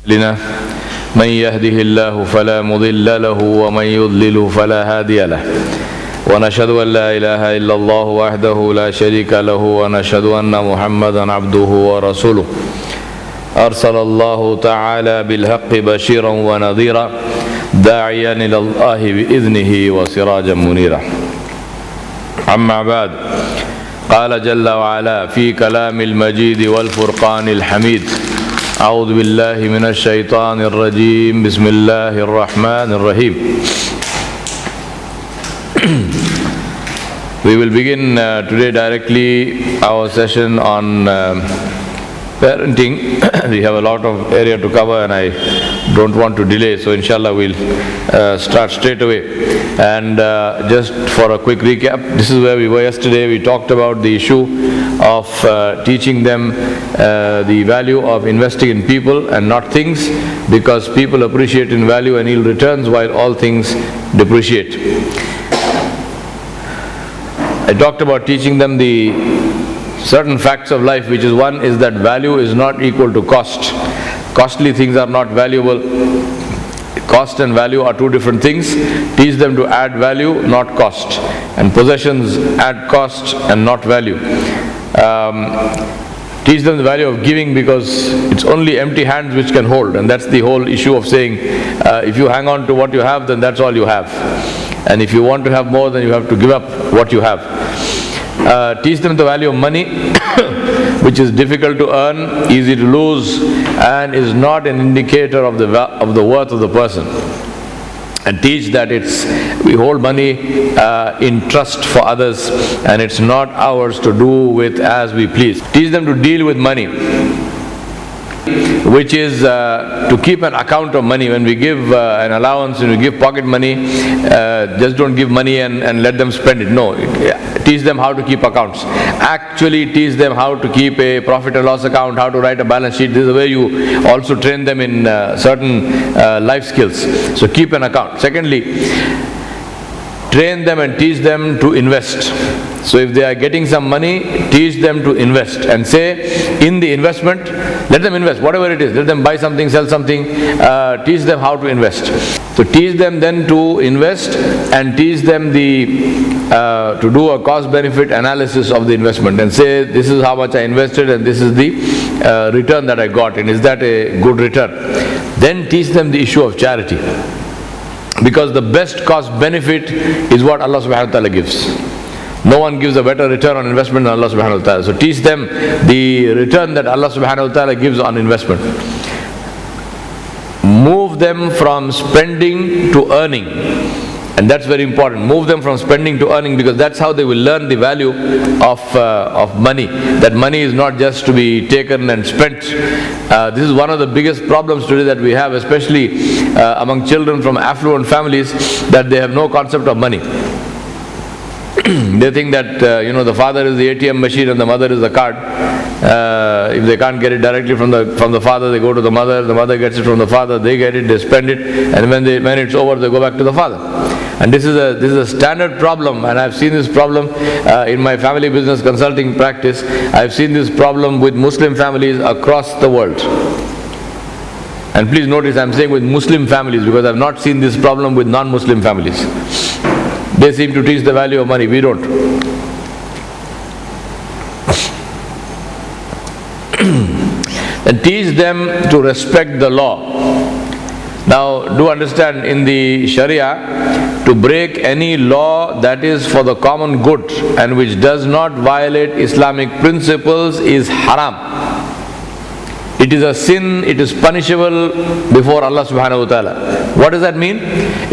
لنا من يهده الله فلا مضل له ومن يضلل فلا هادي له ونشهد أن لا إله إلا الله وحده لا شريك له ونشهد أن محمدا عبده ورسوله أرسل الله تعالى بالحق بشيرا ونذيرا داعيا إلى الله بإذنه وسراجا منيرا. أما بعد، قال جل وعلا في كلام المجيد والفرقان الحميد: أعوذ بالله من الشيطان الرجيم، بسم الله الرحمن الرحيم. We will begin today directly our session on parenting. We have a lot of area to cover and I don't want to delay, so inshallah we'll start straight away. And just for a quick recap, this is where we were yesterday. We talked about the issue of teaching them the value of investing in people and not things, because people appreciate in value and yield returns while all things depreciate. I talked about teaching them the certain facts of life, which is one is that value is not equal to cost. Costly things are not valuable. Cost and value are two different things. Teach them to add value, not cost. And possessions add cost and not value. Teach them the value of giving, because it's only empty hands which can hold, and that's the whole issue of saying if you hang on to what you have, then that's all you have. And if you want to have more, then you have to give up what you have. Teach them the value of money, which is difficult to earn, easy to lose, and is not an indicator of the worth of the person. And teach that we hold money in trust for others, and it's not ours to do with as we please. Teach them to deal with money, which is to keep an account of money. When we give an allowance, when we give pocket money, just don't give money and let them spend it. No, teach them how to keep accounts. Actually teach them how to keep a profit and loss account, how to write a balance sheet. This is where you also train them in certain life skills. So keep an account. Secondly, train them and teach them to invest. So if they are getting some money, teach them to invest and say, in the investment, let them invest, whatever it is. Let them buy something, sell something, teach them how to invest. So teach them then to invest, and teach them to do a cost-benefit analysis of the investment and say, this is how much I invested and this is the return that I got, and is that a good return? Then teach them the issue of charity, because the best cost-benefit is what Allah subhanahu wa ta'ala gives. No one gives a better return on investment than Allah subhanahu wa ta'ala. So teach them the return that Allah subhanahu wa ta'ala gives on investment. Move them from spending to earning. And that's very important. Move them from spending to earning, because that's how they will learn the value of money. That money is not just to be taken and spent. This is one of the biggest problems today that we have, especially among children from affluent families, that they have no concept of money. They think that the father is the ATM machine and the mother is the card. If they can't get it directly from the father, they go to the mother gets it from the father, they get it, they spend it, and when it's over, they go back to the father. And this is a standard problem, and I've seen this problem in my family business consulting practice. I've seen this problem with Muslim families across the world. And please notice, I'm saying with Muslim families, because I've not seen this problem with non-Muslim families. They seem to teach the value of money, we don't. And teach them to respect the law. Now, do understand, in the Sharia, to break any law that is for the common good and which does not violate Islamic principles is haram. It is a sin, it is punishable before Allah subhanahu wa ta'ala. What does that mean?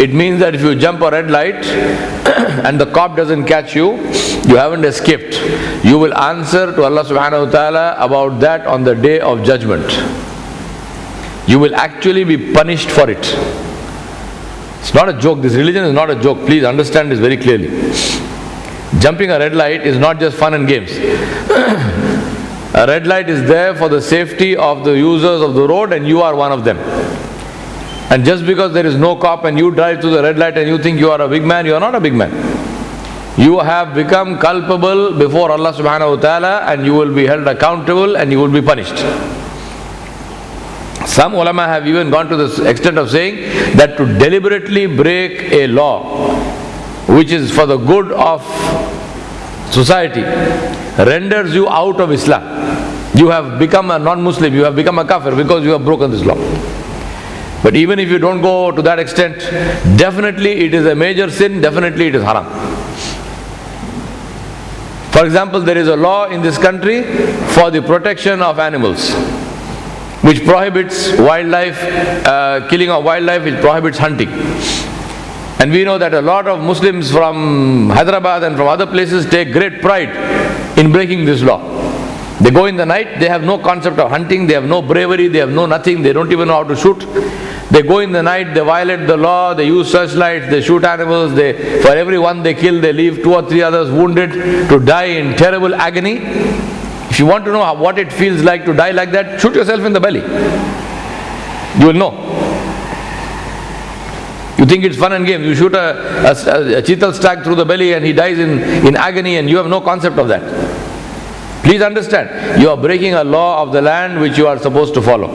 It means that if you jump a red light and the cop doesn't catch you, you haven't escaped. You will answer to Allah subhanahu wa ta'ala about that on the day of judgment. You will actually be punished for it. It's not a joke. This religion is not a joke. Please understand this very clearly. Jumping a red light is not just fun and games. A red light is there for the safety of the users of the road, and you are one of them. And just because there is no cop and you drive through the red light and you think you are a big man, you are not a big man. You have become culpable before Allah subhanahu wa ta'ala, and you will be held accountable and you will be punished. Some ulama have even gone to the extent of saying that to deliberately break a law which is for the good of society renders you out of Islam. You have become a non-Muslim, you have become a kafir because you have broken this law. But even if you don't go to that extent, definitely it is a major sin, definitely it is haram. For example, there is a law in this country for the protection of animals, which prohibits wildlife, killing of wildlife, which prohibits hunting. And we know that a lot of Muslims from Hyderabad and from other places take great pride in breaking this law. They go in the night, they have no concept of hunting, they have no bravery, they have no nothing, they don't even know how to shoot. They go in the night, they violate the law, they use searchlights, they shoot animals, for every one they kill, they leave 2 or 3 others wounded to die in terrible agony. If you want to know what it feels like to die like that, shoot yourself in the belly. You will know. You think it's fun and game. You shoot a cheetal stag through the belly and he dies in agony, and you have no concept of that. Please understand, you are breaking a law of the land which you are supposed to follow.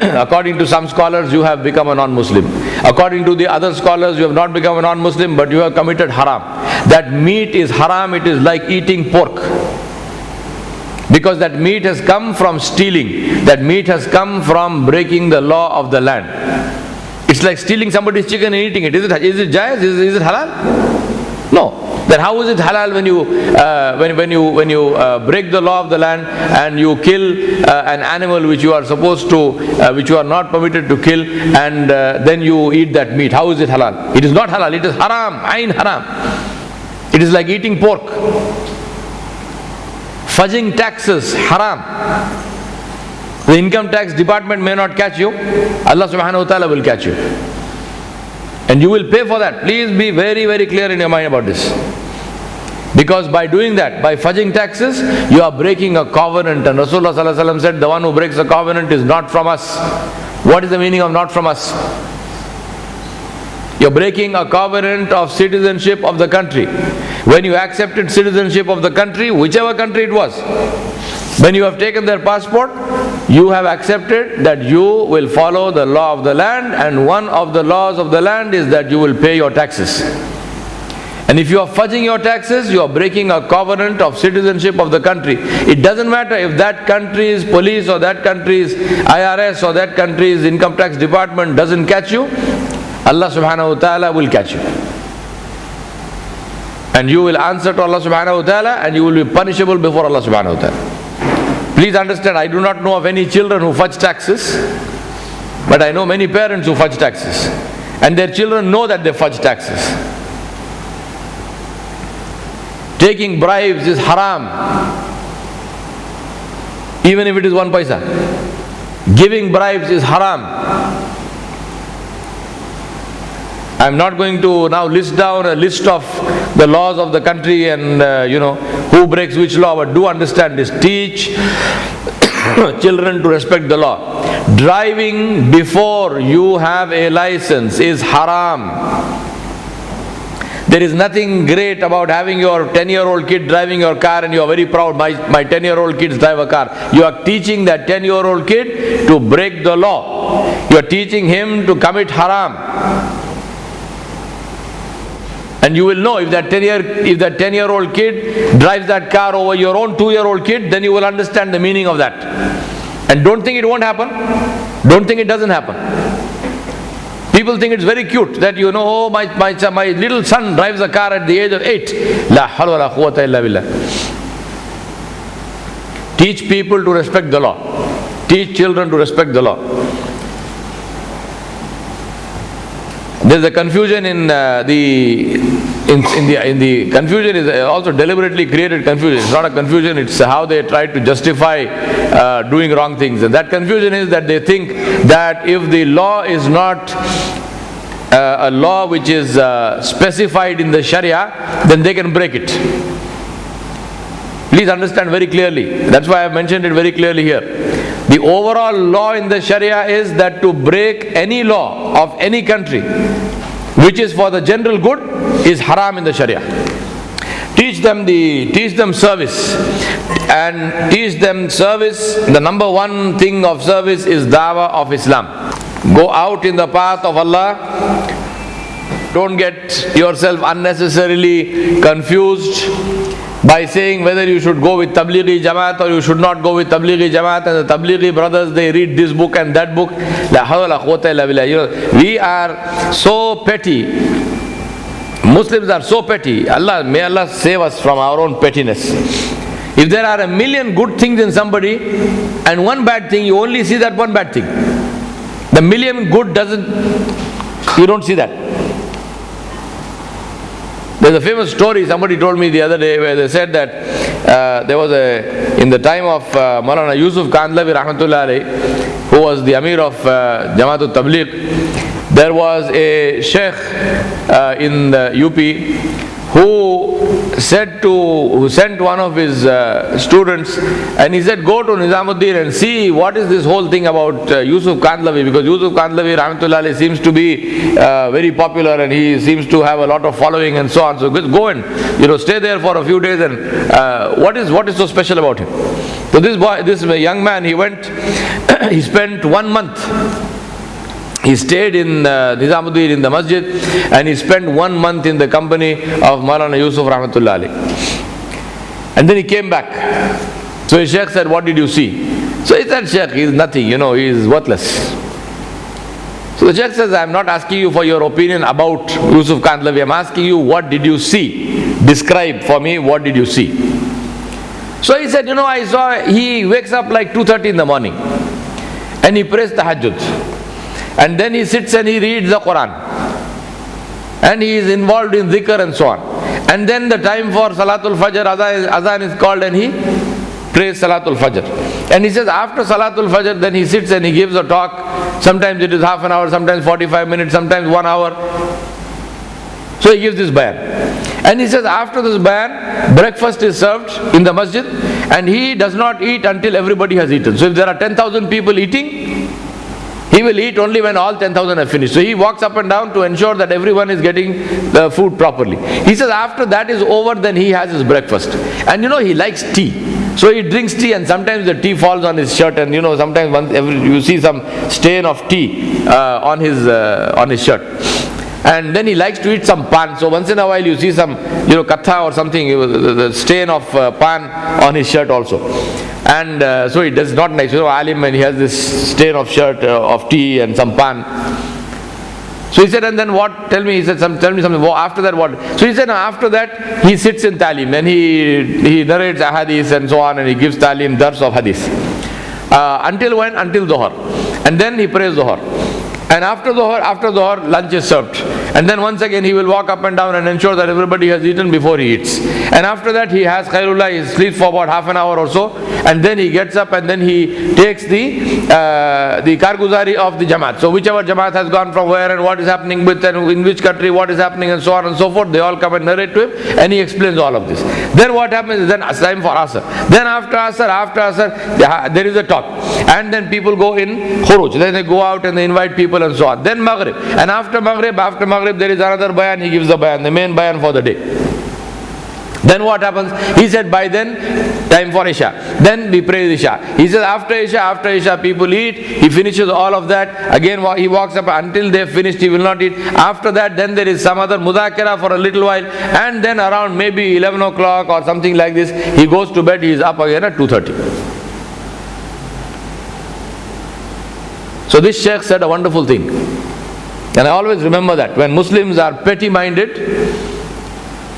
According to some scholars, you have become a non-Muslim. According to the other scholars, you have not become a non-Muslim, but you have committed haram. That meat is haram, it is like eating pork. Because that meat has come from stealing. That meat has come from breaking the law of the land. It's like stealing somebody's chicken and eating it. Is it jaiz? Is it halal? No. Then how is it halal when you break the law of the land and you kill an animal which you are supposed to, which you are not permitted to kill, and then you eat that meat? How is it halal? It is not halal. It is haram. Ain haram. It is like eating pork. Fudging taxes, haram. The income tax department may not catch you. Allah subhanahu wa ta'ala will catch you. And you will pay for that. Please be very, very clear in your mind about this. Because by doing that, by fudging taxes, you are breaking a covenant. And Rasulullah sallallahu alaihi wasallam said, the one who breaks a covenant is not from us. What is the meaning of not from us? You are breaking a covenant of citizenship of the country. When you accepted citizenship of the country, whichever country it was, when you have taken their passport, you have accepted that you will follow the law of the land, and one of the laws of the land is that you will pay your taxes. And if you are fudging your taxes, you are breaking a covenant of citizenship of the country. It doesn't matter if that country's police or that country's IRS or that country's income tax department doesn't catch you, Allah subhanahu wa ta'ala will catch you. And you will answer to Allah subhanahu wa ta'ala, and you will be punishable before Allah subhanahu wa ta'ala. Please understand, I do not know of any children who fudge taxes, but I know many parents who fudge taxes. And their children know that they fudge taxes. Taking bribes is haram, even if it is 1 paisa. Giving bribes is haram. I am not going to now list down a list of the laws of the country and who breaks which law, but do understand this. Teach children to respect the law. Driving before you have a license is haram. There is nothing great about having your 10-year-old kid driving your car and you are very proud, my 10-year-old kids drive a car. You are teaching that 10-year-old kid to break the law. You are teaching him to commit haram. And you will know if that 10-year-old kid drives that car over your own 2-year-old kid, then you will understand the meaning of that. And don't think it won't happen. Don't think it doesn't happen. People think it's very cute that oh, my little son drives a car at the age of 8. La hawla wa la quwwata illa billah. Teach people to respect the law. Teach children to respect the law. There is a confusion in the confusion is also deliberately created confusion. It's not a confusion, it's how they try to justify doing wrong things. And that confusion is that they think that if the law is not a law which is specified in the Sharia, then they can break it. Please understand very clearly. That's why I have mentioned it very clearly here. The overall law in the Sharia is that to break any law of any country which is for the general good is haram in the Sharia. Teach them service. and teach them service. The number one thing of service is dawah of Islam. Go out in the path of Allah. Don't get yourself unnecessarily confused by saying whether you should go with Tablighi Jamaat or you should not go with Tablighi Jamaat, and the Tablighi brothers, they read this book and that book. La hawla la quwwata illa billah. You know, we are so petty. Muslims are so petty. May Allah save us from our own pettiness. If there are a million good things in somebody and one bad thing, you only see that one bad thing. The million good you don't see that. There's a famous story somebody told me the other day where they said that there was in the time of Maulana Yusuf Kandhlawi Rahmatullah Alayhi, who was the Amir of Jamaatul Tabligh, there was a Shaykh in the UP who sent one of his students, and he said, go to Nizamuddin and see what is this whole thing about Yusuf Kandhlawi, because Yusuf Kandhlawi Rahmatullah Alayhi seems to be very popular and he seems to have a lot of following and so on. So go and stay there for a few days, and what is so special about him? So this young man, he went, he spent 1 month. He stayed in Nizamuddin in the masjid, and he spent 1 month in the company of Maulana Yusuf Rahmatullah Alayhi. And then he came back. So his Shaykh said, what did you see? So he said, Shaykh, he is nothing, he is worthless. So the Shaykh says, I am not asking you for your opinion about Yusuf Kandhlawi, I am asking you, what did you see? Describe for me, what did you see? So he said, I saw, he wakes up like 2:30 in the morning, and he prays tahajjud. And then he sits and he reads the Quran, and he is involved in dhikr and so on. And then the time for Salatul Fajr, Azan is called, and he prays Salatul Fajr. And he says after Salatul Fajr, then he sits and he gives a talk. Sometimes it is half an hour, sometimes 45 minutes, sometimes 1 hour. So he gives this bayan. And he says after this bayan, breakfast is served in the masjid, and he does not eat until everybody has eaten. So if there are 10,000 people eating, he will eat only when all 10,000 have finished. So he walks up and down to ensure that everyone is getting the food properly. He says after that is over, then he has his breakfast. And he likes tea. So he drinks tea, and sometimes the tea falls on his shirt, and sometimes you see some stain of tea on his shirt. And then he likes to eat some pan. So once in a while you see some katha or something, the stain of pan on his shirt also. And so it does not nice. Alim, and he has this stain of shirt of tea and some pan. So he said, and then what? Tell me. He said, tell me something. After that, what? So he said, after that he sits in talim, and he narrates ahadith and so on, and he gives talim, dars of hadith. Until when? Until Dhuhr. And then he prays Dhuhr. And after Dhuhr, lunch is served. And then once again he will walk up and down and ensure that everybody has eaten before he eats. And after that he has Khairullah, he sleeps for about half an hour or so, and then he gets up and then he takes the Karguzari of the Jamaat. So whichever Jamaat has gone from where and what is happening with and in which country what is happening and so on and so forth, they all come and narrate to him, and he explains all of this. Then what happens is then time for Asr. Then after Asr, there is a talk. And then people go in Khuruj. Then they go out and they invite people and so on. Then Maghrib. And after Maghrib there is another bayan, he gives the bayan, the main bayan for the day. Then what happens? He said by then, time for Isha. Then we pray Isha. He says after Isha people eat. He finishes all of that. Again he walks up until they have finished, he will not eat. After that then there is some other mudhakara for a little while. And then around maybe 11 o'clock or something like this, he goes to bed, he is up again at 2:30. So this Shaykh said a wonderful thing. And I always remember that when Muslims are petty-minded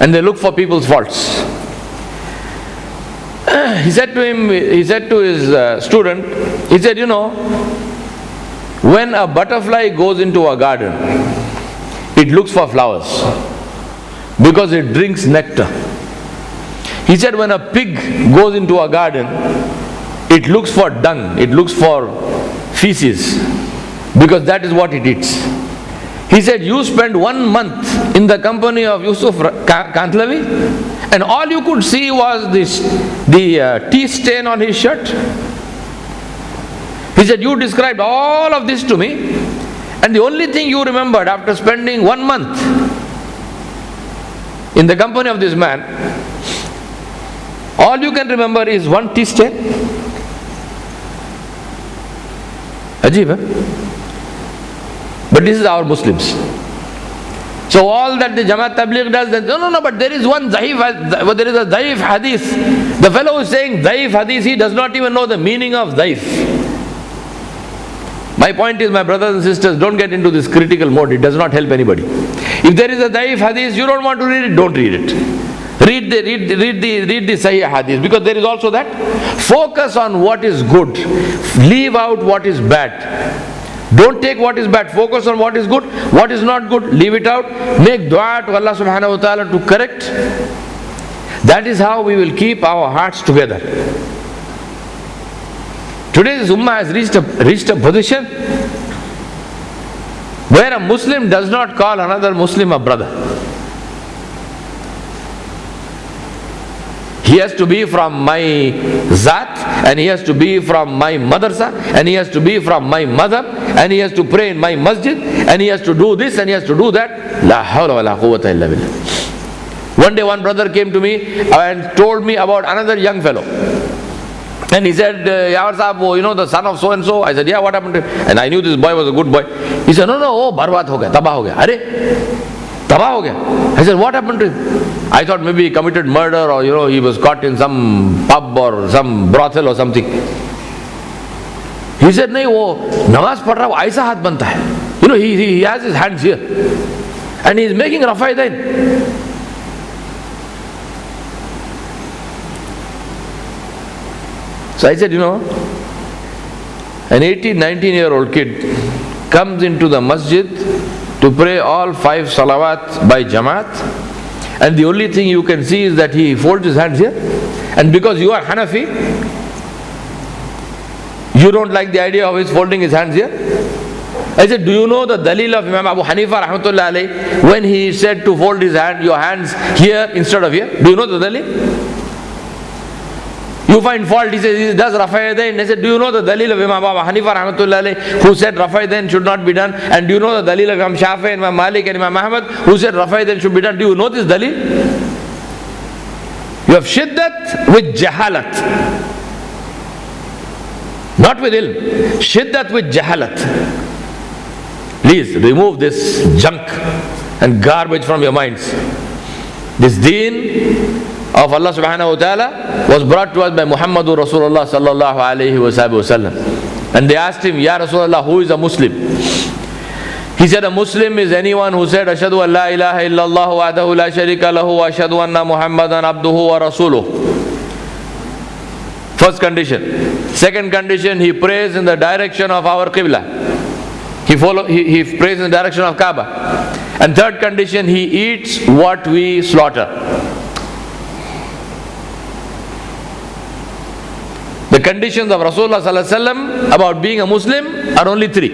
and they look for people's faults. He said to his student, he said, when a butterfly goes into a garden, it looks for flowers because it drinks nectar. He said when a pig goes into a garden, it looks for dung, it looks for feces, because that is what it eats. He said, you spent 1 month in the company of Yusuf Kandhlawi, and all you could see was the tea stain on his shirt. He said, you described all of this to me, and the only thing you remembered after spending 1 month in the company of this man All you can remember is one tea stain. Ajib, huh? But this is our Muslims. So all that the Jamaat Tabligh does, no, but there is one Zaif, there is a Zaif hadith. The fellow who is saying Zaif hadith, he does not even know the meaning of Zaif. My point is, my brothers and sisters, don't get into this critical mode. It does not help anybody. If there is a Zaif hadith, you don't want to read it, don't read it. Read the Sahih hadith, because there is also that. Focus on what is good. Leave out what is bad. Don't take what is bad, focus on what is good. What is not good, leave it out. Make dua to Allah subhanahu wa ta'ala to correct. That is how we will keep our hearts together. Today's ummah has reached a position where a Muslim does not call another Muslim a brother. He has to be from my Zat, and he has to be from my madrasa, and he has to be from my madhab, and he has to pray in my masjid, and he has to do this and he has to do that. La hawla wa la quwwata illa billah. One day one brother came to me and told me about another young fellow. And he said, Yawar Sahab, you know the son of so and so? I said, yeah, what happened to him? And I knew this boy was a good boy. He said, no, oh, barbaad ho gaya, tabah ho gaya. Are? Tabah ho gaya. I said, what happened to him? I thought maybe he committed murder, or he was caught in some pub or some brothel or something. He said, nahi, wo namaz padh raha, wo aisa haath banta hai. He has his hands here. And he is making rafaidain. So I said, an 18, 19-year-old kid comes into the masjid to pray all 5 salawat by Jamaat, and the only thing you can see is that he folds his hands here. And because you are Hanafi, you don't like the idea of his folding his hands here. I said, do you know the dalil of Imam Abu Hanifa rahmatullah alayhi when he said to fold his hand, your hands here instead of here? Do you know the dalil? You find fault, he says, he does Rafaidain. I said, do you know the dalil of Imam Abu Hanifa rahmatullah alayhi who said Rafaidain should not be done? And do you know the dalil of Imam Shafi and Imam Malik and Imam Ahmad who said Rafaidain should be done? Do you know this dalil? You have shiddat with jahalat. Not with ilm. Shiddat with jahalat. Please remove this junk and garbage from your minds. This deen of Allah subhanahu wa ta'ala was brought to us by Muhammadur Rasulullah sallallahu alayhi wa sallam. And they asked him, Ya Rasulullah, who is a Muslim? He said, a Muslim is anyone who said, Ashhadu an la ilaha illallah wahdahu la sharika lahu wa ashhadu anna Muhammadan abduhu wa rasuluh. First condition. Second condition, he prays in the direction of our Qibla. He prays in the direction of Kaaba. And third condition, he eats what we slaughter. The conditions of Rasulullah sallallahu alaihi wasallam about being a Muslim are only 3.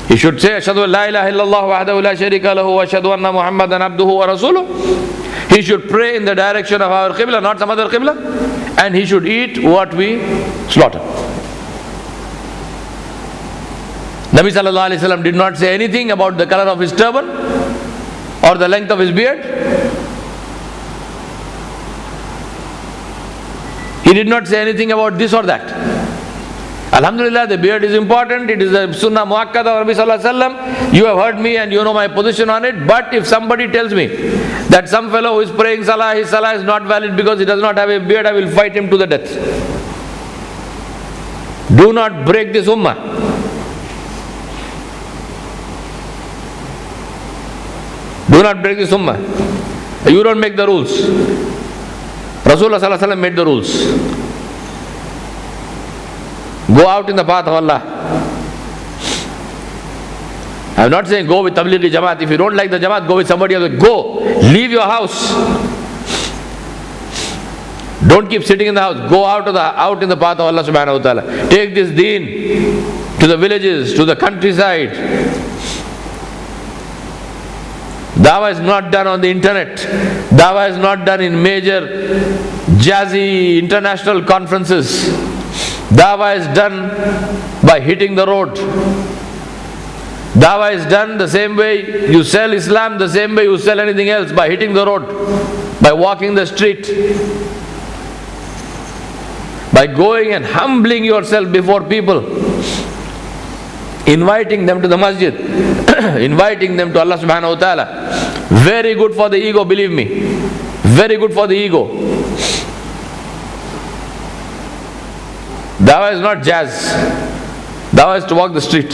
He should say, Ashhadu an la ilaha illallah wahdahu la sharika lahu wa ashhadu anna Muhammadan abduhu wa rasuluh. He should pray in the direction of our Qibla, not some other Qibla. And he should eat what we slaughter. Nabi sallallahu alaihi wasallam did not say anything about the color of his turban or the length of his beard. He did not say anything about this or that. Alhamdulillah, the beard is important. It is a sunnah muakkada of Nabi sallallahu alaihi wasallam. You have heard me and you know my position on it. But if somebody tells me that some fellow who is praying salah, his salah is not valid because he does not have a beard, I will fight him to the death. Do not break this ummah. Do not break this ummah. You don't make the rules. Rasulullah sallallahu alaihi wasallam made the rules. Go out in the path of Allah. I am not saying go with Tablighi Jamaat. If you don't like the Jamaat, go with somebody else. Go. Leave your house. Don't keep sitting in the house. Go out in the path of Allah subhanahu wa ta'ala. Take this deen to the villages, to the countryside. Dawah is not done on the internet. Dawah is not done in major jazzy international conferences. Dawah is done by hitting the road. Dawah is done the same way you sell Islam, the same way you sell anything else, by hitting the road, by walking the street, by going and humbling yourself before people, inviting them to the masjid, inviting them to Allah subhanahu wa ta'ala. Very good for the ego, believe me. Very good for the ego. Dawah is not jazz. Dawah is to walk the street.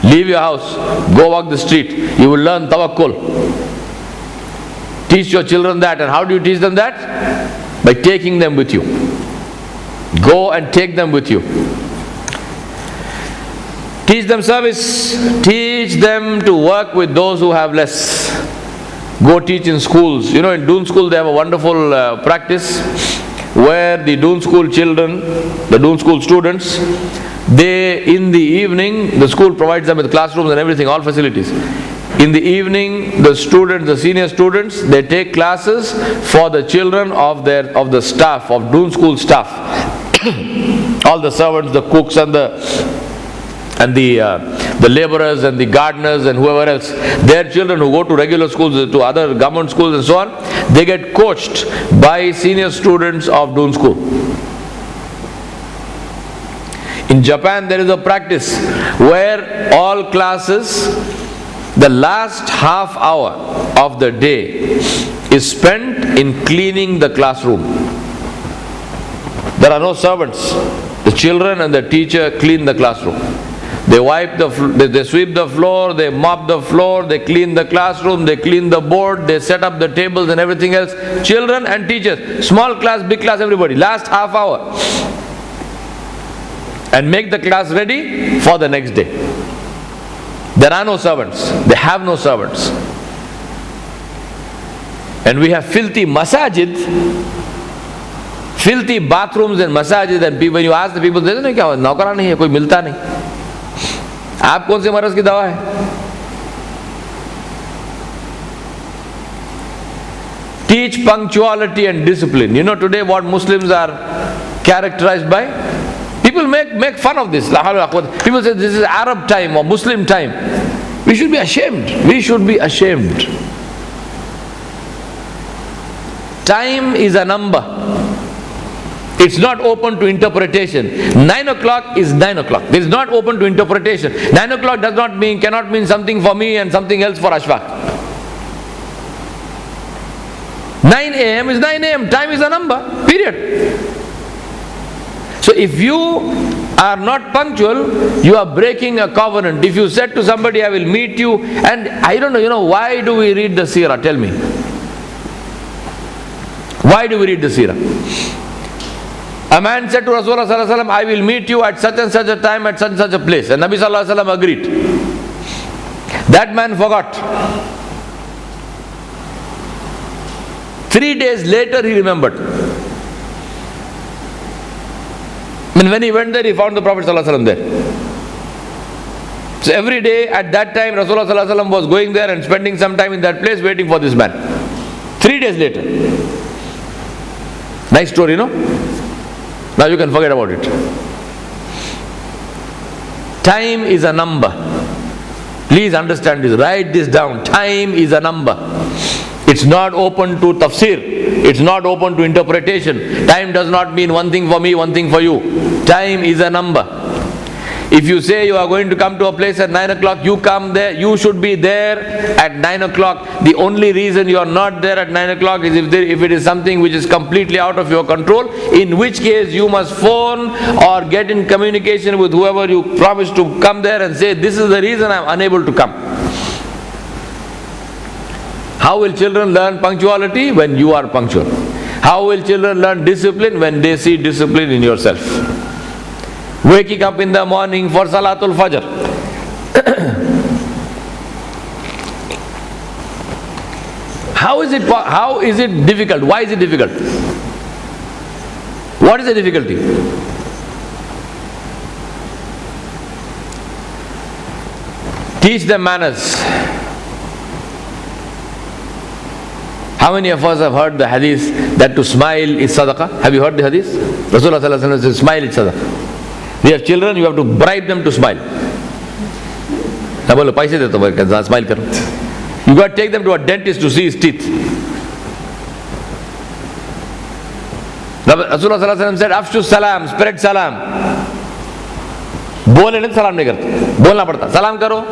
Leave your house, go walk the street. You will learn tawakkul. Teach your children that. And how do you teach them that? By taking them with you. Go and take them with you. Teach them service. Teach them to work with those who have less. Go teach in schools. You know, in Doon school they have a wonderful practice where the Doon school children, the Doon school students, they, in the evening, the school provides them with classrooms and everything, all facilities. In the evening, the students, the senior students, they take classes for the children of the staff, of Doon school staff. All the servants, the cooks and the laborers and the gardeners and whoever else, their children who go to regular schools, to other government schools and so on, they get coached by senior students of Doon school. In Japan there is a practice where all classes, the last half hour of the day is spent in cleaning the classroom. There are no servants. The children and the teacher clean the classroom. They wipe they sweep the floor, they mop the floor, they clean the classroom, they clean the board, they set up the tables and everything else. Children and teachers, small class, big class, everybody. Last half hour. And make the class ready for the next day. There are no servants. They have no servants. And we have filthy masajid, filthy bathrooms and masajid, and people, when you ask the people, they say, "Kya naukara nahi hai, koi milta nahi." आप कौन से मरज की दवा है? Teach punctuality and discipline. You know today what Muslims are characterized by? People make fun of this. People say this is Arab time or Muslim time. We should be ashamed. We should be ashamed. Time is a number. It's not open to interpretation. 9 o'clock is 9 o'clock. It is not open to interpretation. 9 o'clock cannot mean something for me and something else for Ashfaq. 9 a.m. is 9 a.m. Time is a number. Period. So if you are not punctual, you are breaking a covenant. If you said to somebody, I will meet you, and I don't know, why do we read the seerah? Tell me. Why do we read the seerah? A man said to Rasulullah sallallahu alaihi wasallam, I will meet you at such and such a time at such and such a place. And Nabi sallallahu alaihi wasallam agreed. That man forgot. 3 days later he remembered. And when he went there, he found the Prophet sallallahu alaihi wasallam there. So every day at that time, Rasulullah sallallahu alaihi wasallam was going there and spending some time in that place waiting for this man. 3 days later. Nice story, no? Now you can forget about it. Time is a number. Please understand this. Write this down. Time is a number. It's not open to tafsir. It's not open to interpretation. Time does not mean one thing for me, one thing for you. Time is a number. If you say you are going to come to a place at 9 o'clock, you come there, you should be there at 9 o'clock. The only reason you are not there at 9 o'clock is if it is something which is completely out of your control, in which case you must phone or get in communication with whoever you promised to come there and say, this is the reason I am unable to come. How will children learn punctuality? When you are punctual. How will children learn discipline? When they see discipline in yourself. Waking up in the morning for Salatul Fajr. How is it difficult? Why is it difficult? What is the difficulty? Teach them manners. How many of us have heard the hadith that to smile is sadaqah? Have you heard the hadith? Rasulullah sallallahu alaihi wasallam says smile is sadaqah. We have children, you have to bribe them to smile. मैं बोले पैसे दे तो भाई smile करो. You got to take them to a dentist to see his teeth. Rasulullah sallallahu alaihi wasallam said, "Afshu salam, spread salam." बोले नहीं सलाम नहीं करते, बोलना पड़ता. सलाम करो.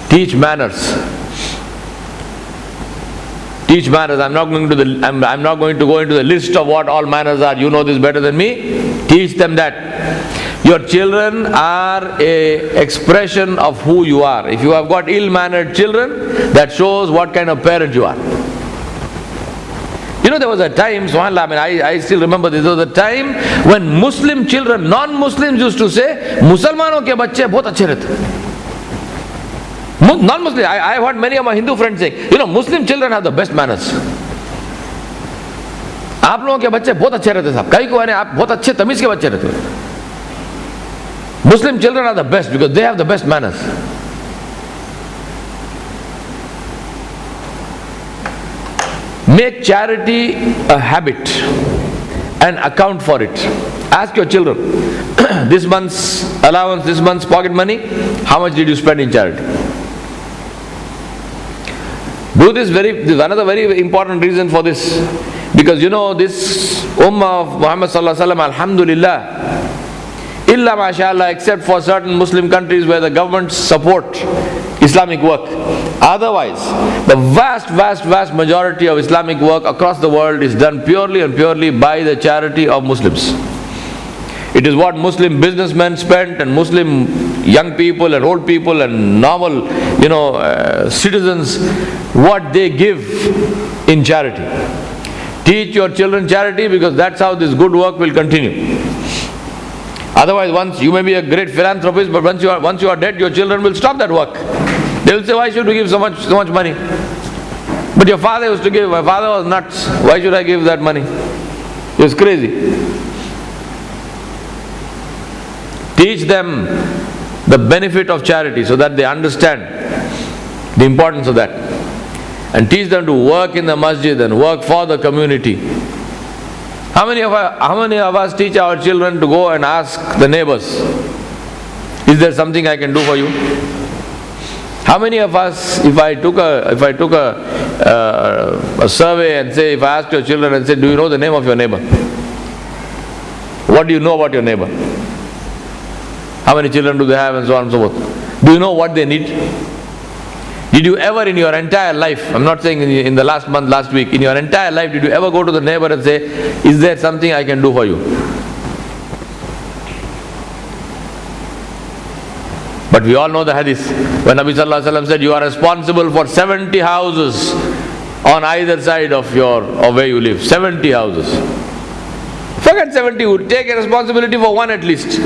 Teach manners. Teach manners. I'm not going to go into the list of what all manners are. You know this better than me. Teach them that. Your children are a expression of who you are. If you have got ill-mannered children, that shows what kind of parent you are. You know, there was a time, subhanAllah, I still remember this, there was a time when Muslim children, non-Muslims used to say, Musalmanon ke bacche bahut achhe rehte. Non-Muslim, I have heard many of my Hindu friends saying, you know, Muslim children have the best manners. आप लोगों के बच्चे बहुत अच्छे रहते साहब, कई को है आप बहुत अच्छे तमीज के बच्चे रहते हो. Muslim children are the best because they have the best manners. Make charity a habit and account for it. Ask your children, this month's allowance, this month's pocket money, how much did you spend in charity? Do this another very important reason for this. Because you know, this Ummah of Muhammad sallallahu alaihi wasallam, alhamdulillah, illa mashallah, except for certain Muslim countries where the governments support Islamic work. Otherwise, the vast majority of Islamic work across the world is done purely and purely by the charity of Muslims. It is what Muslim businessmen spend, and Muslim young people and old people and normal, citizens, what they give in charity. Teach your children charity, because that's how this good work will continue. Otherwise, once you may be a great philanthropist, but once you are dead, your children will stop that work. They will say, why should we give so much money? But your father used to give. My father was nuts. Why should I give that money? He was crazy. Teach them the benefit of charity so that they understand the importance of that. And teach them to work in the masjid and work for the community. How many of us teach our children to go and ask the neighbors, is there something I can do for you? How many of us, if I took a survey and say, if I asked your children and said, do you know the name of your neighbor? What do you know about your neighbor? How many children do they have, and so on and so forth? Do you know what they need? Did you ever in your entire life, I'm not saying in the last month, last week, in your entire life, did you ever go to the neighbor and say, is there something I can do for you? But we all know the hadith. When Nabi sallallahu alaihi wasallam said, you are responsible for 70 houses on either side of where you live. 70 houses. Forget 70, take a responsibility for one at least.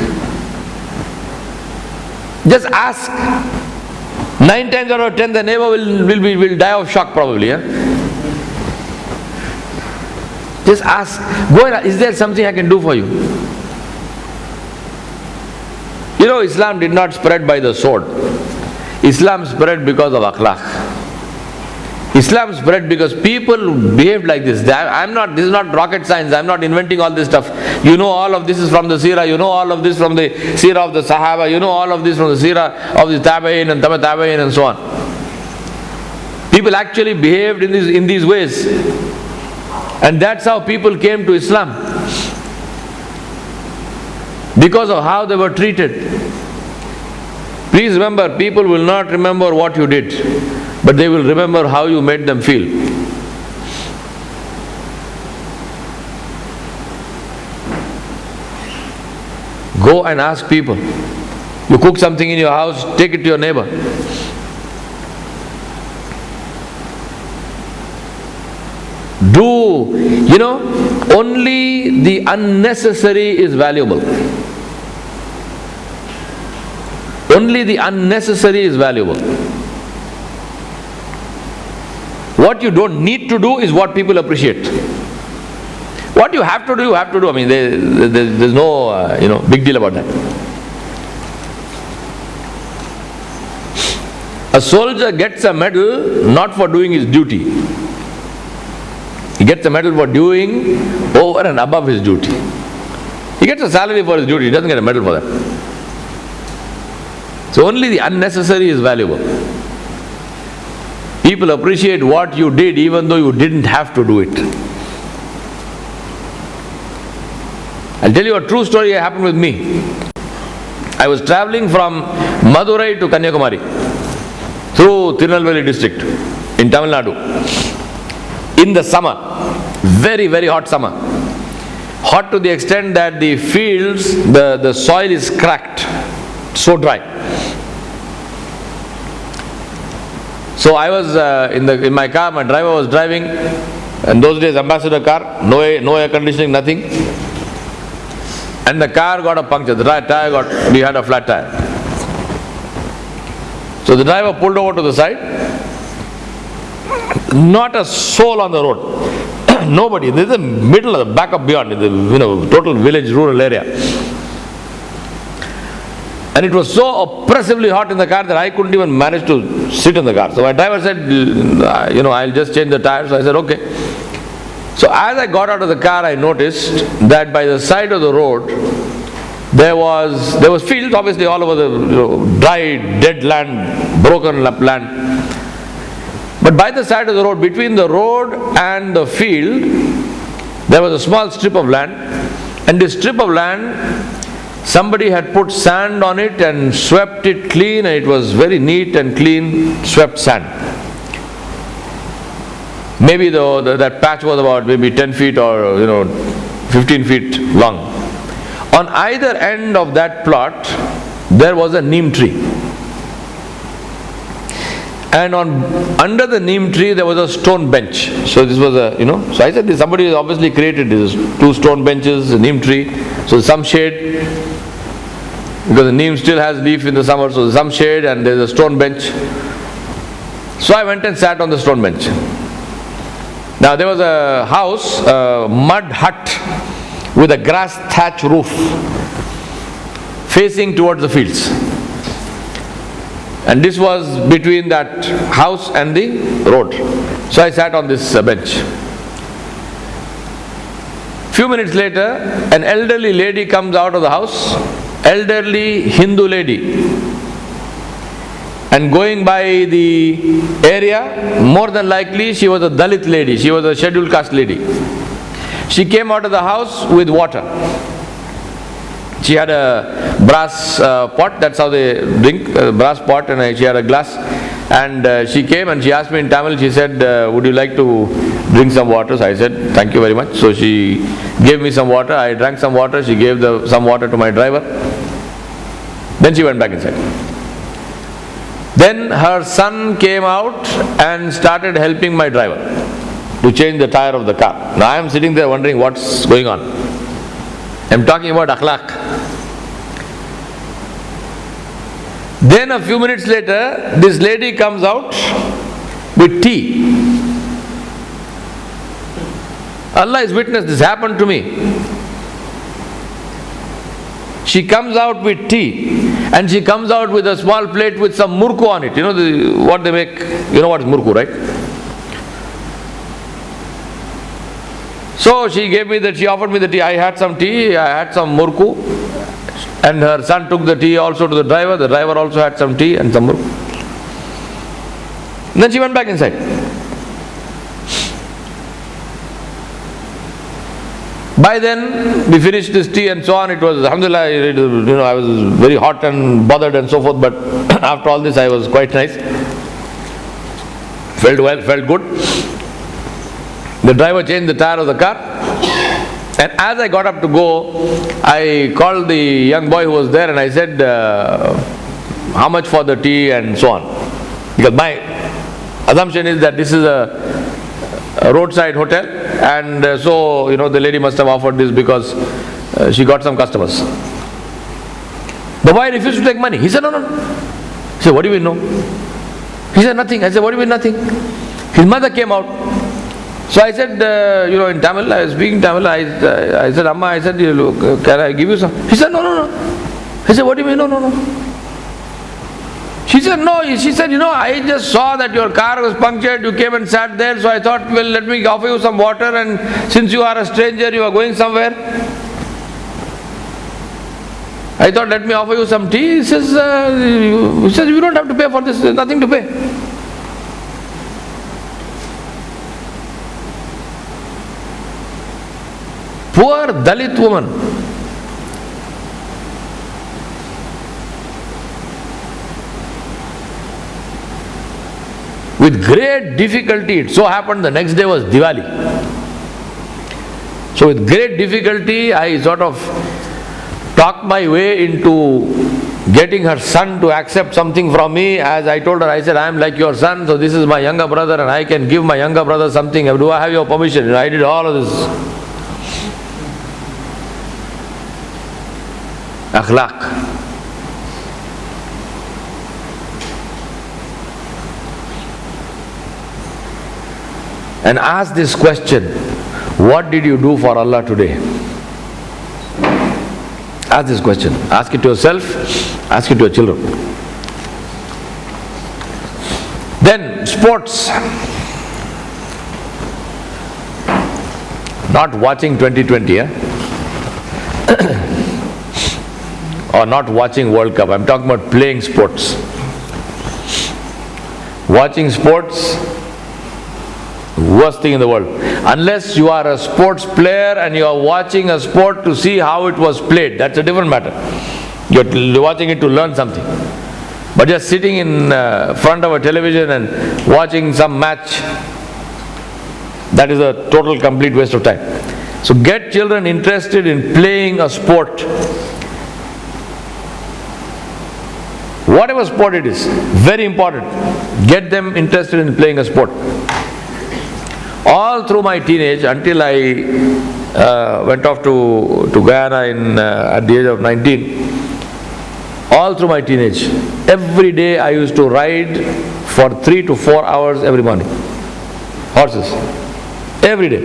Just ask. 9 times out of 10 the neighbor will die of shock probably. Just ask. Go and ask, is there something I can do for you? You know, Islam did not spread by the sword. Islam spread because of akhlaq. Islam spread because people behaved like this. This is not rocket science. I'm not inventing all this stuff. You know, all of this is from the seerah. You know, all of this from the seerah of the Sahaba. You know, all of this from the seerah of the Tabi'in and Tabi'in and so on. People actually behaved in these ways. And that's how people came to Islam. Because of how they were treated. Please remember, people will not remember what you did, but they will remember how you made them feel. Go and ask people. You cook something in your house, take it to your neighbor. Only the unnecessary is valuable. Only the unnecessary is valuable. What you don't need to do is what people appreciate. What you have to do, you have to do. I mean, there's no big deal about that. A soldier gets a medal not for doing his duty. He gets a medal for doing over and above his duty. He gets a salary for his duty. He doesn't get a medal for that. So only the unnecessary is valuable. People appreciate what you did even though you didn't have to do it. I'll tell you a true story that happened with me. I was traveling from Madurai to Kanyakumari through Tirunelveli district in Tamil Nadu in the summer, very, very hot summer. Hot to the extent that the fields, the soil is cracked, so dry. So I was in my car, my driver was driving, and those days ambassador car, no air conditioning, nothing. And the car got a puncture, we had a flat tire. So the driver pulled over to the side, not a soul on the road, nobody. This is the middle of the back of beyond, in the total village, rural area. And it was so oppressively hot in the car that I couldn't even manage to sit in the car. So my driver said, I'll just change the tires. So I said, okay. So as I got out of the car, I noticed that by the side of the road, there was fields, obviously all over the dry, dead land, broken land. But by the side of the road, between the road and the field, there was a small strip of land. And this strip of land, somebody had put sand on it and swept it clean, and it was very neat and clean, swept sand. Maybe that patch was about maybe 10 feet or 15 feet long. On either end of that plot, there was a neem tree. And under the neem tree there was a stone bench. So this was so I said somebody has obviously created this, 2 stone benches, a neem tree, so some shade, because the neem still has leaf in the summer, so some shade and there's a stone bench. So I went and sat on the stone bench. Now there was a house, a mud hut with a grass thatch roof facing towards the fields. And this was between that house and the road. So I sat on this bench. Few minutes later, an elderly lady comes out of the house, elderly Hindu lady. And going by the area, more than likely she was a Dalit lady, she was a scheduled caste lady. She came out of the house with water. She had a brass pot, that's how they drink, a brass pot, and she had a glass. And she came and she asked me in Tamil, she said, would you like to drink some water? So I said, thank you very much. So she gave me some water, I drank some water, she gave some water to my driver. Then she went back inside. Then her son came out and started helping my driver to change the tire of the car. Now I am sitting there wondering what's going on. I am talking about akhlaq. Then a few minutes later, this lady comes out with tea. Allah is witness, this happened to me. She comes out with tea, and she comes out with a small plate with some murku on it. What they make, what is murku, right? So she offered me the tea. I had some tea, I had some murku, and her son took the tea also to the driver also had some tea and some murku. And then she went back inside. By then, we finished this tea and so on. It was, alhamdulillah, I was very hot and bothered and so forth, but after all this, I was quite nice. Felt well, felt good. The driver changed the tire of the car, and as I got up to go, I called the young boy who was there and I said, how much for the tea and so on. Because my assumption is that this is a roadside hotel, and so the lady must have offered this because she got some customers. The boy refused to take money. He said, no. He said, what do you mean no? He said, nothing. I said, what do you mean nothing? His mother came out. So I said, in Tamil, I was speaking Tamil, I said, Amma, I said, can I give you some? He said, no. He said, what do you mean no? She said, no. She said, I just saw that your car was punctured, you came and sat there, so I thought, well, let me offer you some water, and since you are a stranger, you are going somewhere. I thought, let me offer you some tea. He says, you don't have to pay for this, there's nothing to pay. Poor Dalit woman. With great difficulty, it so happened the next day was Diwali. So with great difficulty, I sort of talked my way into getting her son to accept something from me. As I told her, I said, I am like your son, so this is my younger brother and I can give my younger brother something. Do I have your permission? I did all of this. Akhlaq. And ask this question, what did you do for Allah today? Ask this question. Ask it to yourself, ask it to your children. Then sports. Not watching 2020, or not watching World Cup. I'm talking about playing sports. Watching sports, worst thing in the world. Unless you are a sports player and you are watching a sport to see how it was played, that's a different matter. You're watching it to learn something. But just sitting in front of a television and watching some match, that is a total complete waste of time. So get children interested in playing a sport. Whatever sport it is, very important. Get them interested in playing a sport. All through my teenage, until I went off to Guyana at the age of 19, all through my teenage, every day I used to ride for 3 to 4 hours every morning. Horses. Every day.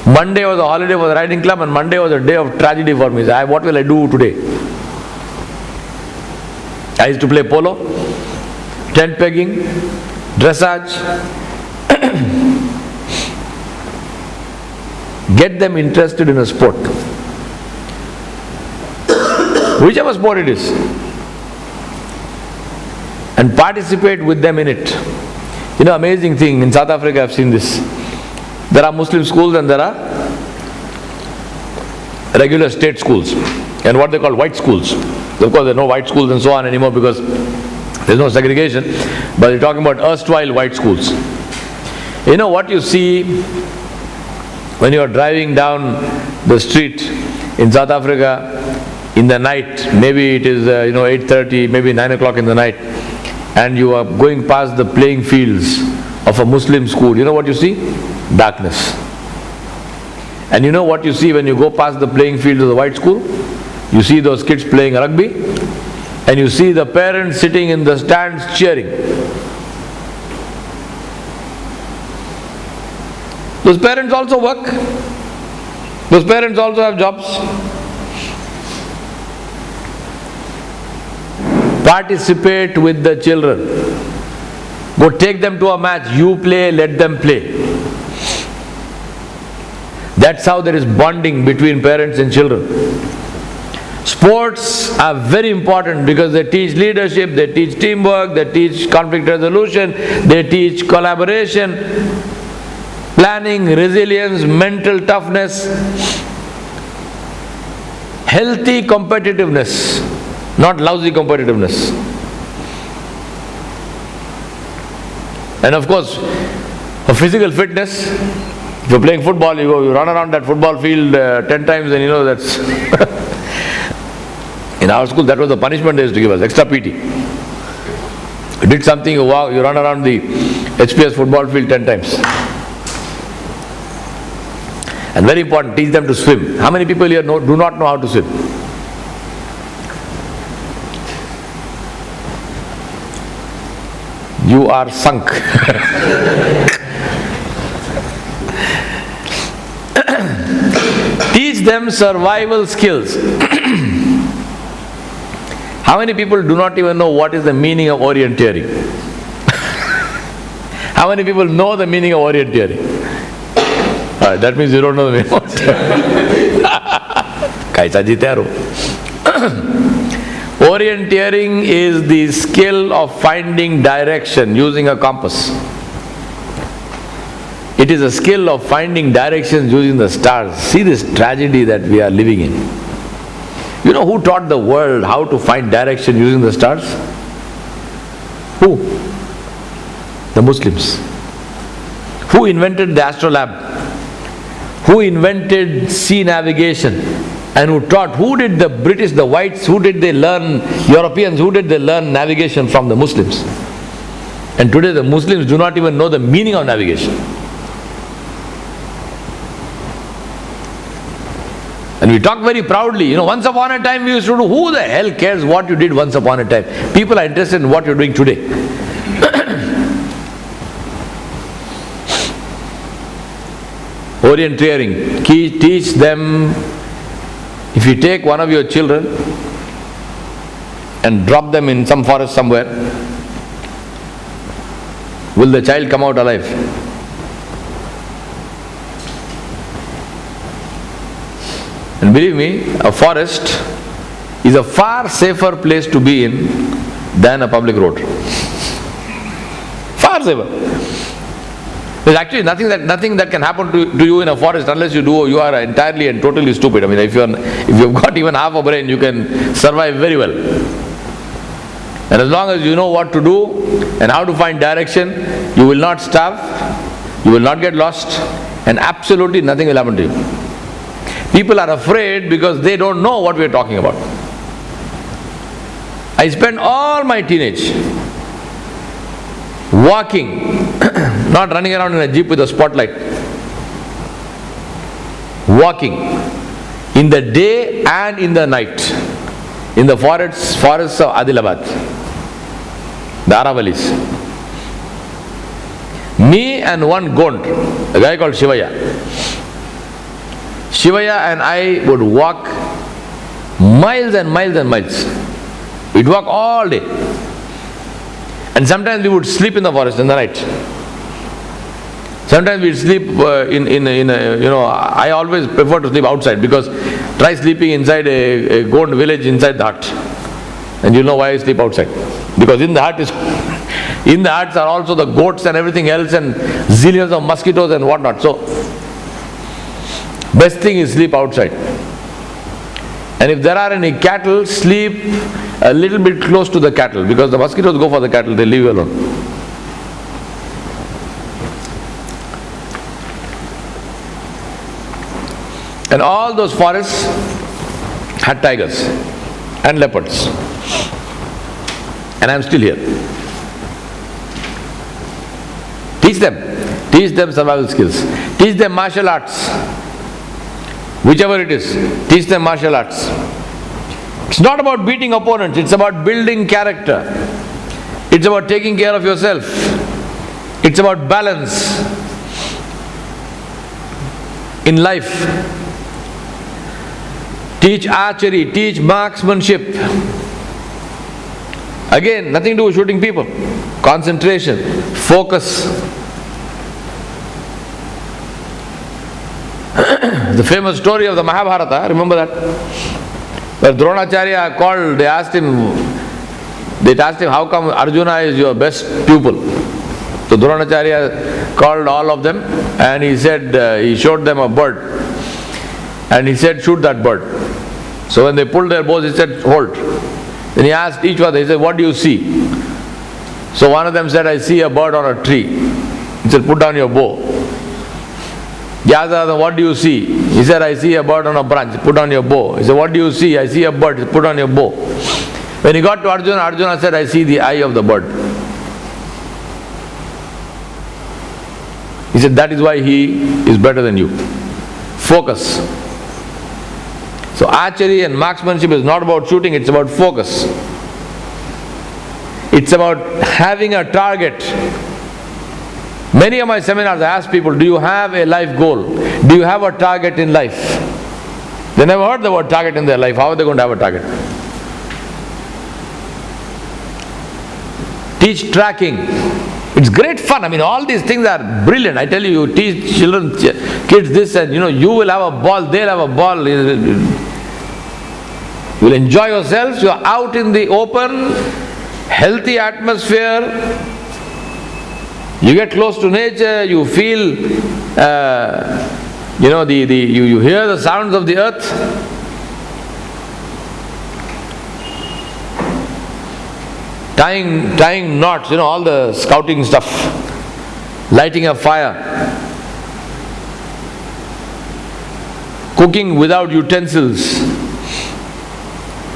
Monday was a holiday for the riding club and Monday was a day of tragedy for me. What will I do today? I used to play polo, tent pegging, dressage. Get them interested in a sport. Whichever sport it is. And participate with them in it. You know, amazing thing, in South Africa I've seen this. There are Muslim schools and there are regular state schools. And what they call white schools. Of course there are no white schools and so on anymore because there's no segregation. But they're talking about erstwhile white schools. You know what you see when you are driving down the street in South Africa in the night, maybe it is 8:30, maybe 9 o'clock in the night, and you are going past the playing fields of a Muslim school, you know what you see? Darkness. And you know what you see when you go past the playing fields of the white school? You see those kids playing rugby, and you see the parents sitting in the stands cheering. Those parents also work. Those parents also have jobs. Participate with the children. Go take them to a match. You play, let them play. That's how there is bonding between parents and children. Sports are very important because they teach leadership, they teach teamwork, they teach conflict resolution, they teach collaboration, planning, resilience, mental toughness, healthy competitiveness, not lousy competitiveness. And of course, for physical fitness, if you're playing football, you run around that football field 10 times and that's... In our school, that was the punishment they used to give us, extra PT. You did something, you run around the HPS football field 10 times. And very important, teach them to swim. How many people here do not know how to swim? You are sunk. Teach them survival skills. How many people do not even know what is the meaning of orienteering? How many people know the meaning of orienteering? That means you don't know the meaning of orienteering. Kaisa jitero. Orienteering is the skill of finding direction using a compass. It is a skill of finding directions using the stars. See this tragedy that we are living in. You know who taught the world how to find direction using the stars? Who? The Muslims. Who invented the astrolabe? Who invented sea navigation? And who taught? Who did the British, the whites, who did they learn, Europeans, who did they learn navigation from? The Muslims. And today the Muslims do not even know the meaning of navigation. And we talk very proudly, you know, once upon a time we used to do, who the hell cares what you did once upon a time? People are interested in what you're doing today. Orienteering, teach them. If you take one of your children and drop them in some forest somewhere, will the child come out alive? And believe me, a forest is a far safer place to be in than a public road. Far safer. There's actually nothing that can happen to you in a forest unless you are entirely and totally stupid. I mean, if you've got even half a brain, you can survive very well. And as long as you know what to do and how to find direction, you will not starve, you will not get lost, and absolutely nothing will happen to you. People are afraid because they don't know what we are talking about. I spent all my teenage walking, not running around in a jeep with a spotlight. Walking in the day and in the night in the forests of Adilabad, the Aravalis. Me and one Gond, a guy called Shivaya. Shivaya and I would walk miles and miles and miles. We'd walk all day. And sometimes we would sleep in the forest in the night. Sometimes we'd sleep I always prefer to sleep outside, because try sleeping inside a Gond village inside the hut. And you'll know why I sleep outside. Because in the huts are also the goats and everything else, and zillions of mosquitoes and whatnot. So, best thing is sleep outside. And if there are any cattle, sleep a little bit close to the cattle, because the mosquitoes go for the cattle, they leave you alone. And all those forests had tigers and leopards. And I'm still here. Teach them survival skills. Teach them martial arts. Whichever it is, teach them martial arts. It's not about beating opponents, it's about building character. It's about taking care of yourself. It's about balance in life. Teach archery, teach marksmanship. Again, nothing to do with shooting people. Concentration, focus. The famous story of the Mahabharata, remember that? Where Dronacharya called, they asked him, how come Arjuna is your best pupil? So Dronacharya called all of them and he said, he showed them a bird. And he said, shoot that bird. So when they pulled their bows, he said, hold. Then he asked each one, he said, what do you see? So one of them said, I see a bird on a tree. He said, put down your bow. The other, what do you see? He said, I see a bird on a branch. Put on your bow. He said, what do you see? I see a bird. Put on your bow. When he got to Arjuna, Arjuna said, I see the eye of the bird. He said, that is why he is better than you. Focus. So archery and marksmanship is not about shooting, it's about focus. It's about having a target. Many of my seminars I ask people, do you have a life goal? Do you have a target in life? They never heard the word target in their life. How are they going to have a target? Teach tracking. It's great fun. I mean, all these things are brilliant. I tell you, you teach kids this, and you will have a ball, they'll have a ball. You'll You'll enjoy yourselves, you're out in the open, healthy atmosphere, you get close to nature, you feel, you hear the sounds of the earth. Tying knots, all the scouting stuff, lighting a fire, cooking without utensils.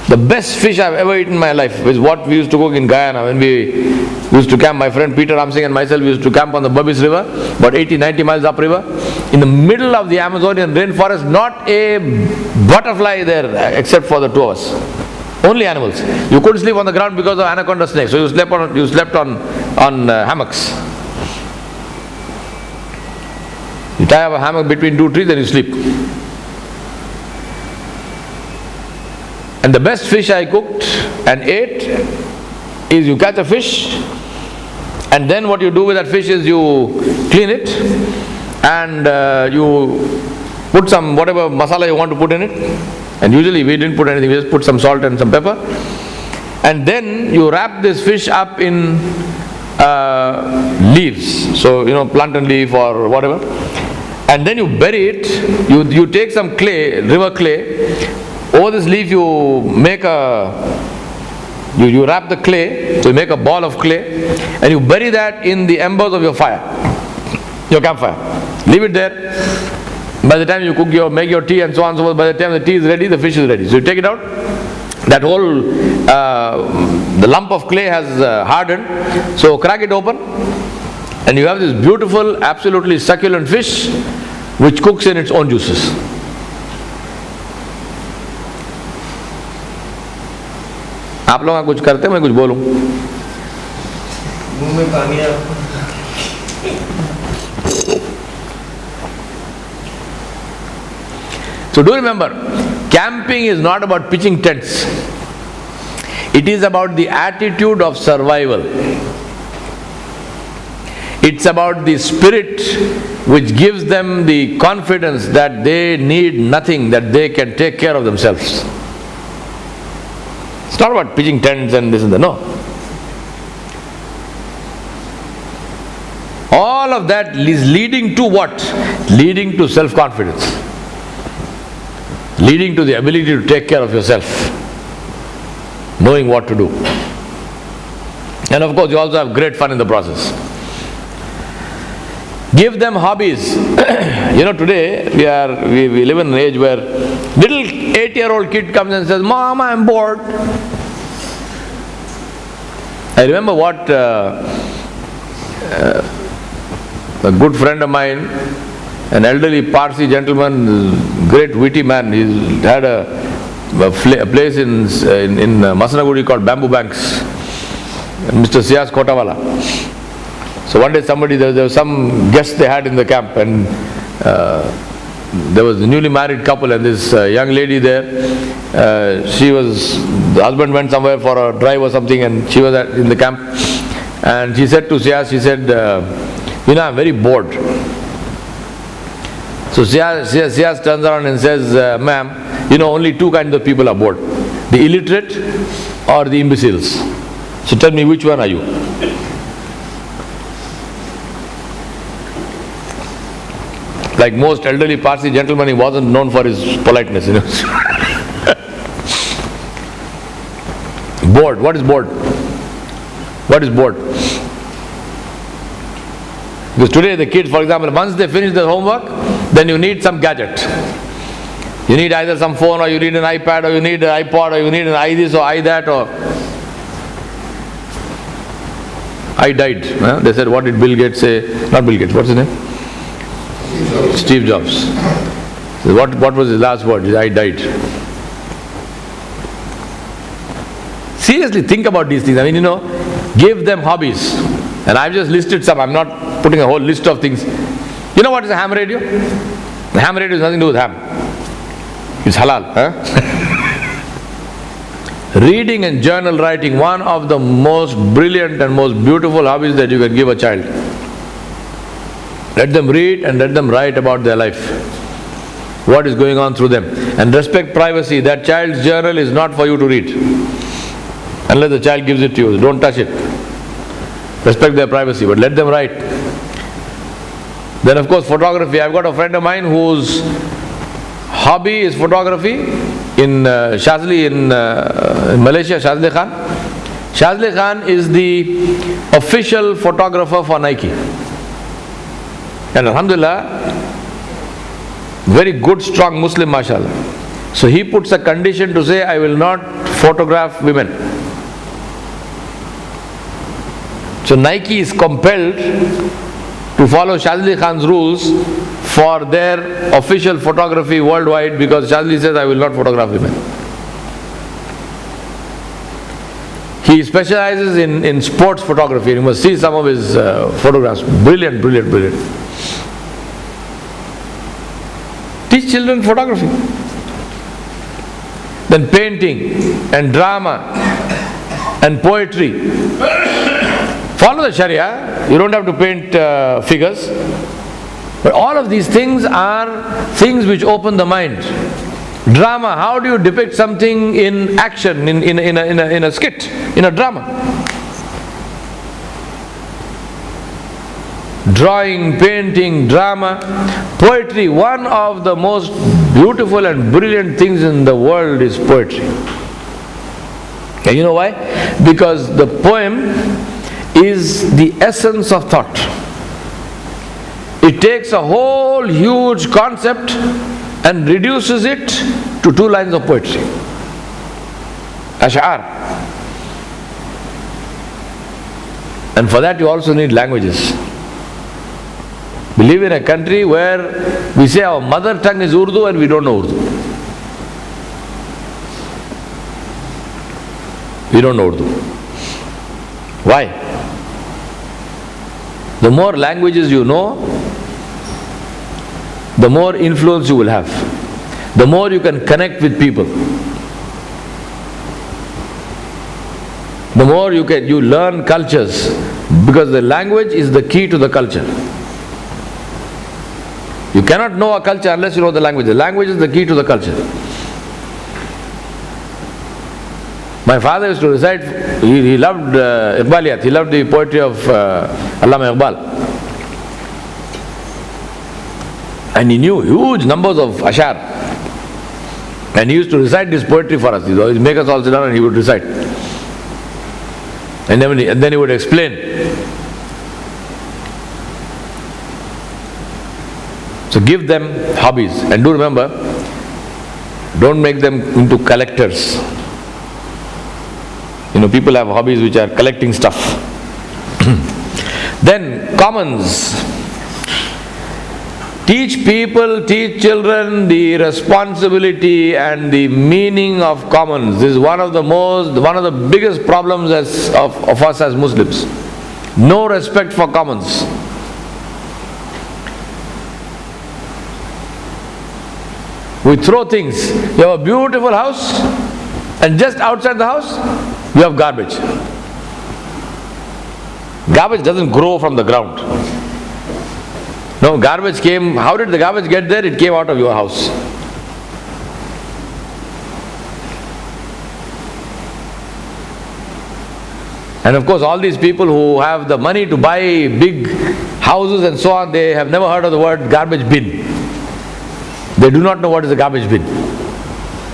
The best fish I've ever eaten in my life is what we used to cook in Guyana when we used to camp. My friend Peter Ramsing and myself used to camp on the Burbis River, about 80-90 miles upriver, in the middle of the Amazonian rainforest. Not a butterfly there except for the two of us. Only animals. You couldn't sleep on the ground because of anaconda snakes, so you slept on hammocks. You tie up a hammock between two trees and you sleep. And the best fish I cooked and ate is you catch a fish, and then what you do with that fish is you clean it and you put some whatever masala you want to put in it. And usually we didn't put anything, we just put some salt and some pepper. And then you wrap this fish up in leaves, so plantain leaf or whatever. And then you bury it, you take some clay, river clay, over this leaf you make you wrap the clay, so you make a ball of clay, and you bury that in the embers of your fire, your campfire. Leave it there. By the time you make your tea and so on and so forth, by the time the tea is ready, the fish is ready. So you take it out, that whole, the lump of clay has hardened, so crack it open, and you have this beautiful, absolutely succulent fish, which cooks in its own juices. आप लोग कुछ करते हैं, मैं कुछ बोलूं? मुंह में पानी आ। So do remember, camping is not about pitching tents. It is about the attitude of survival. It's about the spirit which gives them the confidence that they need nothing, that they can take care of themselves. It's not about pitching tents and this and that, no. All of that is leading to what? Leading to self-confidence. Leading to the ability to take care of yourself. Knowing what to do. And of course you also have great fun in the process. Give them hobbies. Today we live in an age where little 8-year-old kid comes and says, "Mom, I'm bored." I remember what a good friend of mine, an elderly Parsi gentleman, great witty man, he had a place in Masanagudi called Bamboo Banks, Mr. Sias Kotawala. So one day there was some guest they had in the camp, and there was a newly married couple and this young lady there. The husband went somewhere for a drive or something, and she was in the camp. And she said to Sias, I'm very bored. So Sias turns around and says, "Ma'am, only two kinds of people are bored. The illiterate or the imbeciles. So tell me, which one are you?" Like most elderly Parsi gentlemen, he wasn't known for his politeness. Bored. What is bored? What is bored? Because today the kids, for example, once they finish their homework, then you need some gadget. You need either some phone, or you need an iPad, or you need an iPod, or you need an i this or i that, or I died. They said, what did Bill Gates say? Not Bill Gates, what's his name? Steve Jobs. So what was his last word? I died. Seriously, think about these things. Give them hobbies. And I've just listed some. I'm not putting a whole list of things. You know what is a ham radio? The ham radio has nothing to do with ham. It's halal. Reading and journal writing, one of the most brilliant and most beautiful hobbies that you can give a child. Let them read and let them write about their life. what is going on through them. And respect privacy. That child's journal is not for you to read. Unless the child gives it to you, don't touch it. Respect their privacy, but let them write. Then of course photography. I've got a friend of mine whose hobby is photography in Shazli in Malaysia, Shazli Khan. Shazli Khan is the official photographer for Nike. And alhamdulillah, very good, strong Muslim, mashallah. So he puts a condition to say, I will not photograph women. So Nike is compelled to follow Shazli Khan's rules for their official photography worldwide, because Shazli says, I will not photograph women. He specializes in sports photography. You must see some of his photographs. Brilliant, brilliant, brilliant. Teach children photography. Then painting and drama and poetry. Follow the Sharia. You don't have to paint figures. But all of these things are things which open the mind. Drama, how do you depict something in action, in a skit, in a drama? Drawing, painting, drama, poetry. One of the most beautiful and brilliant things in the world is poetry. And you know why? Because the poem is the essence of thought. It takes a whole huge concept and reduces it to 2 lines of poetry. Ash'ar. And for that you also need languages. We live in a country where we say our mother tongue is Urdu and we don't know Urdu. We don't know Urdu. Why? The more languages you know, the more influence you will have. The more you can connect with people. The more you learn cultures, because the language is the key to the culture. You cannot know a culture unless you know the language. The language is the key to the culture. My father used to recite, he loved Iqbaliyat, he loved the poetry of Allama Iqbal. And he knew huge numbers of ashar. And he used to recite this poetry for us. He would always make us all sit down and he would recite. And then he would explain. So give them hobbies. And do remember, don't make them into collectors. You know, people have hobbies which are collecting stuff. Then commons. Teach people, teach children the responsibility and the meaning of commons. This is one of the biggest problems of us as Muslims. No respect for commons. We throw things. You have a beautiful house, and just outside the house, you have garbage. Garbage doesn't grow from the ground. No, garbage came. How did the garbage get there? It came out of your house. And of course, all these people who have the money to buy big houses and so on, they have never heard of the word garbage bin. They do not know what is a garbage bin.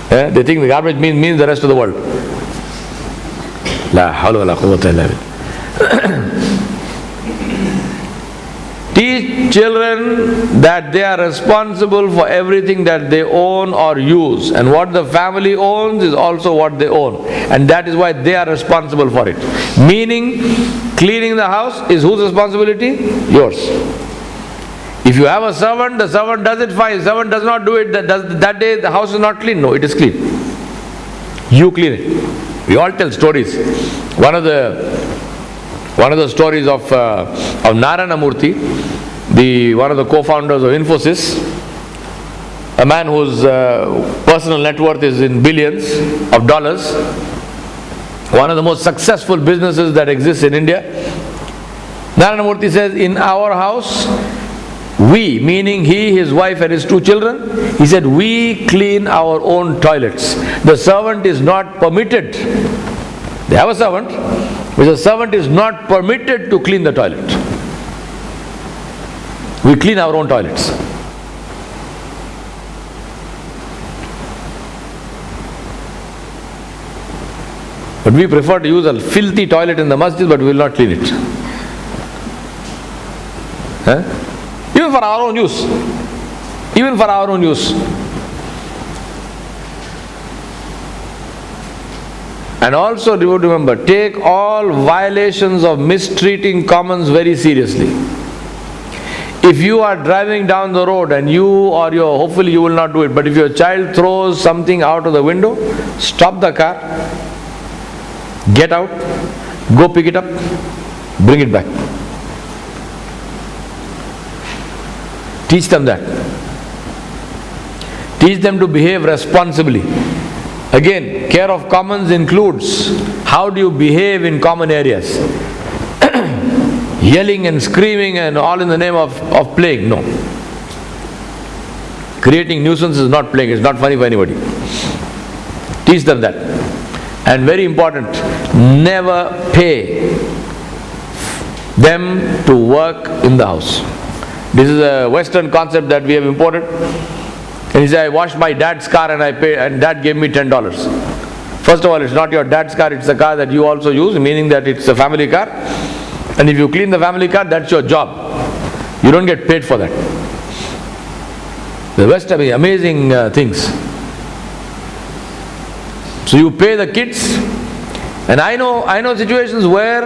They think the garbage bin means the rest of the world. La hawla wa la quwwata illa billah. Teach children that they are responsible for everything that they own or use, and what the family owns is also what they own, and that is why they are responsible for it. Meaning, cleaning the house is whose responsibility? Yours. If you have a servant, the servant does it fine. The servant does not do it, that day the house is not clean. No, it is clean. You clean it. We all tell stories. One of the stories of Narayana Murthy, one of the co-founders of Infosys, a man whose personal net worth is in billions of dollars, one of the most successful businesses that exists in India. Narayana Murthy says, in our house, We, meaning he, his wife and his 2 children, he said, we clean our own toilets. The servant is not permitted. They have a servant, but the servant is not permitted to clean the toilet. We clean our own toilets. But we prefer to use a filthy toilet in the masjid, but we will not clean it. Even for our own use. Even for our own use. And also remember, take all violations of mistreating commons very seriously. If you are driving down the road and hopefully you will not do it, but if your child throws something out of the window, stop the car, get out, go pick it up, bring it back. Teach them that. Teach them to behave responsibly. Again, care of commons includes how do you behave in common areas. Yelling and screaming and all in the name of playing. No. Creating nuisance is not playing. It's not funny for anybody. Teach them that. And very important, never pay them to work in the house. This is a Western concept that we have imported. And he said, I washed my dad's car and I paid, and dad gave me $10. First of all, it's not your dad's car, it's a car that you also use, meaning that it's a family car. And if you clean the family car, that's your job. You don't get paid for that. The West have amazing things. So you pay the kids. And I know situations where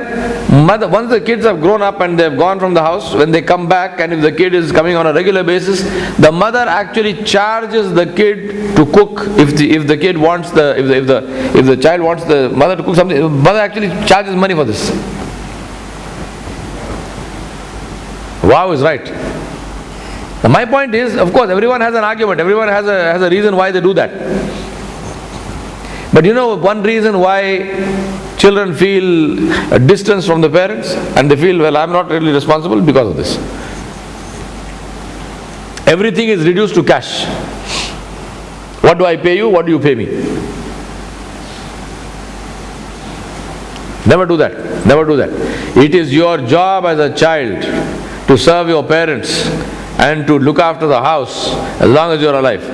once the kids have grown up and they've gone from the house, when they come back and if the kid is coming on a regular basis, the mother actually charges the kid to cook. If the kid wants if the child wants the mother to cook something, the mother actually charges money for this. Wow is right. Now my point is, of course, everyone has an argument, everyone has a reason why they do that. But you know one reason why children feel a distance from the parents and they feel, well, I'm not really responsible because of this. Everything is reduced to cash. What do I pay you? What do you pay me? Never do that. Never do that. It is your job as a child to serve your parents and to look after the house as long as you are alive.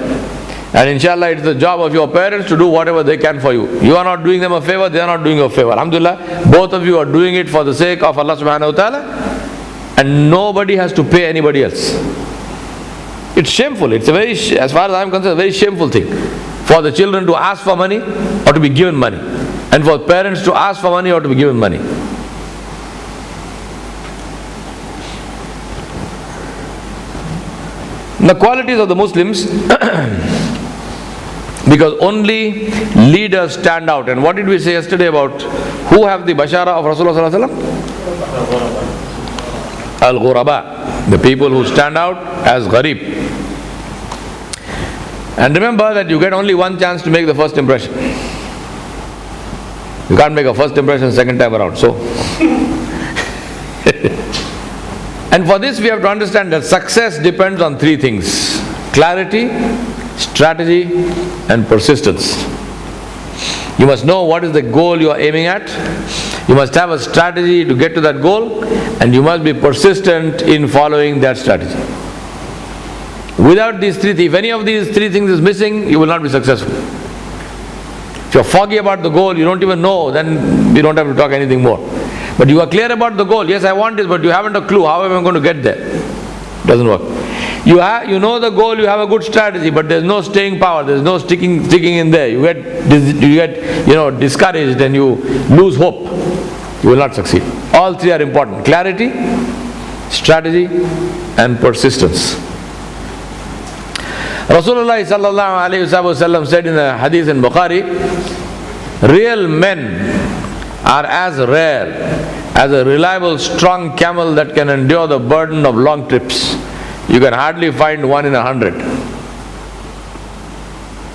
And inshallah, it's the job of your parents to do whatever they can for you. You are not doing them a favor, they are not doing you a favor. Alhamdulillah, both of you are doing it for the sake of Allah subhanahu wa ta'ala, and nobody has to pay anybody else. It's shameful. It's as far as I am concerned, a very shameful thing for the children to ask for money or to be given money, and for parents to ask for money or to be given money. The qualities of the Muslims, because only leaders stand out. And what did we say yesterday about who have the bashara of Rasulullah sallallahu alaihi wasallam? Al-Ghuraba, the people who stand out as gharib. And remember that you get only one chance to make the first impression. You can't make a first impression second time around. So and for this we have to understand that success depends on 3 things: clarity, strategy, and persistence. You must know what is the goal you are aiming at. You must have a strategy to get to that goal, and you must be persistent in following that strategy. Without these 3 things, if any of these 3 things is missing, you will not be successful. If you are foggy about the goal, you don't even know, then we don't have to talk anything more. But you are clear about the goal. Yes, I want this, but you haven't a clue how am I going to get there. It doesn't work. You know the goal, you have a good strategy, but there's no staying power, there's no sticking in there. You get discouraged and you lose hope. You will not succeed. All 3 are important: clarity, strategy, and persistence. Rasulullah sallallahu alaihi wasallam said in a hadith in Bukhari, real men are as rare as a reliable, strong camel that can endure the burden of long trips. You can hardly find one in 100.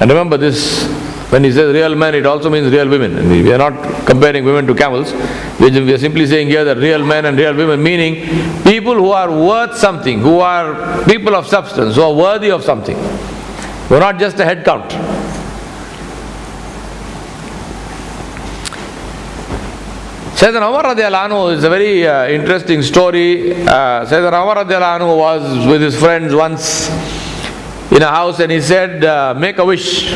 And remember this When he says real men, it also means real women. And we are not comparing women to camels. We are simply saying here that real men and real women, meaning people who are worth something, who are people of substance, who are worthy of something, who are not just a head count. Sayyidina Umar radiallahu anhu is a very interesting story. Sayyidina Umar radiallahu anhu was with his friends once in a house, and he said, make a wish.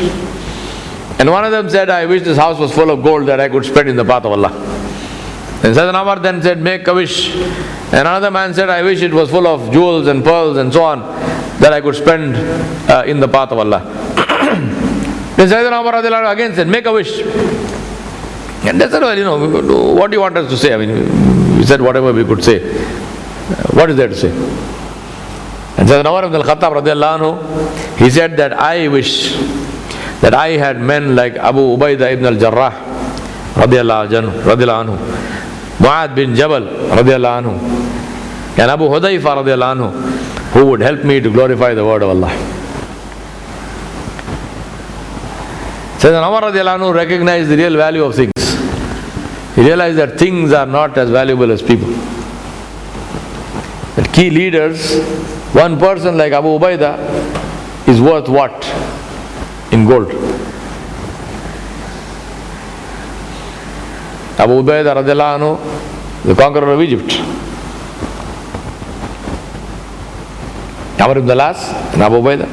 And one of them said, I wish this house was full of gold that I could spend in the path of Allah. And Sayyidina Umar then said, make a wish. And another man said, I wish it was full of jewels and pearls and so on that I could spend in the path of Allah. Then Sayyidina Umar radiallahu anhu again said, make a wish. And they said, well, what do you want us to say? I mean, we said whatever we could say. What is there to say? And Sayyidina Umar ibn al-Khattab radiallahu anhu, he said that I wish that I had men like Abu Ubaidah ibn al-Jarrah radiallahu anhu, Mu'adh bin Jabal radiallahu anhu, and Abu Hudayfa radiallahu anhu, who would help me to glorify the word of Allah. Sayyidina Umar radiallahu anhu recognized the real value of things. He realized that things are not as valuable as people. That key leaders, one person like Abu Ubaidah is worth what? In gold. Abu Ubaidah radiallahu anhu, the conqueror of Egypt. Amr ibn al-As and Abu Ubaidah.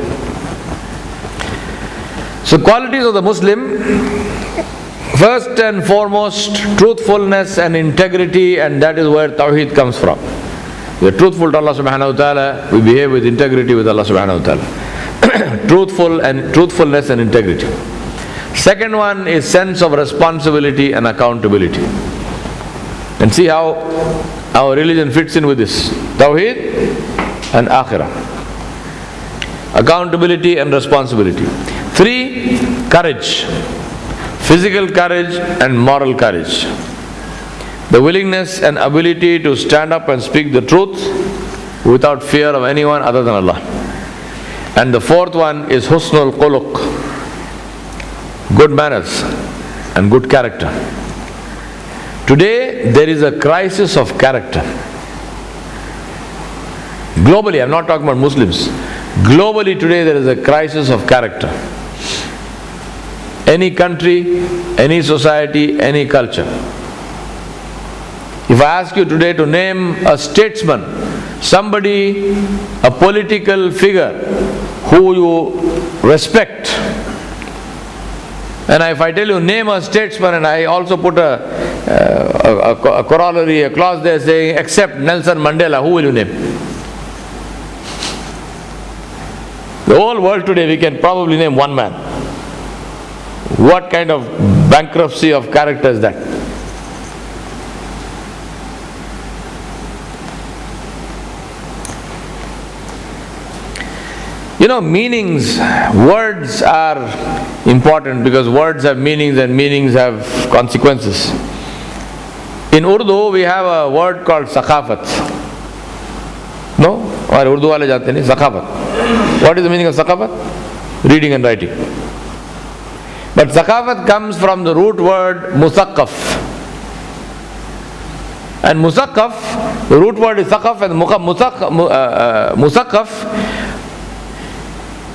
So qualities of the Muslim, first and foremost, truthfulness and integrity, and that is where Tawheed comes from. We are truthful to Allah subhanahu wa ta'ala, we behave with integrity with Allah subhanahu wa ta'ala. Truthfulness and integrity. Second one is sense of responsibility and accountability. And see how our religion fits in with this. Tawheed and Akhirah. Accountability and responsibility. 3, courage. Physical courage and moral courage. The willingness and ability to stand up and speak the truth without fear of anyone other than Allah. And the 4th one is husnul khuluq, good manners and good character. Today there is a crisis of character. Globally, I'm not talking about Muslims. Globally today there is a crisis of character. Any country, any society, any culture. If I ask you today to name a statesman, somebody, a political figure who you respect, and if I tell you name a statesman, and I also put a corollary, a clause there saying except Nelson Mandela, who will you name? The whole world today we can probably name one man. What kind of bankruptcy of character is that? Meanings, words are important because words have meanings and meanings have consequences. In Urdu, we have a word called sakhafat. No? Or Urdu wale jante nahi, sakhafat. What is the meaning of sakhafat? Reading and writing. But sakhafat comes from the root word musaqqaf. And musaqqaf, the root word is sakhaf, and musaqqaf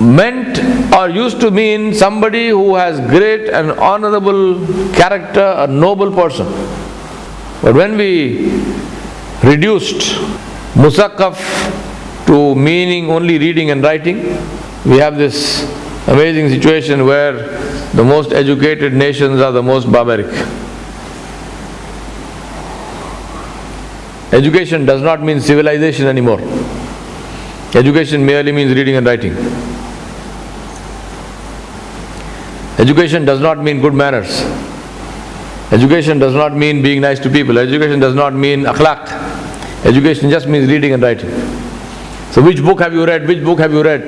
meant or used to mean somebody who has great and honorable character, a noble person. But when we reduced musaqqaf to meaning only reading and writing, we have this amazing situation where the most educated nations are the most barbaric. Education does not mean civilization anymore. Education merely means reading and writing. Education does not mean good manners. Education does not mean being nice to people. Education does not mean akhlaq. Education just means reading and writing. So which book have you read? Which book have you read?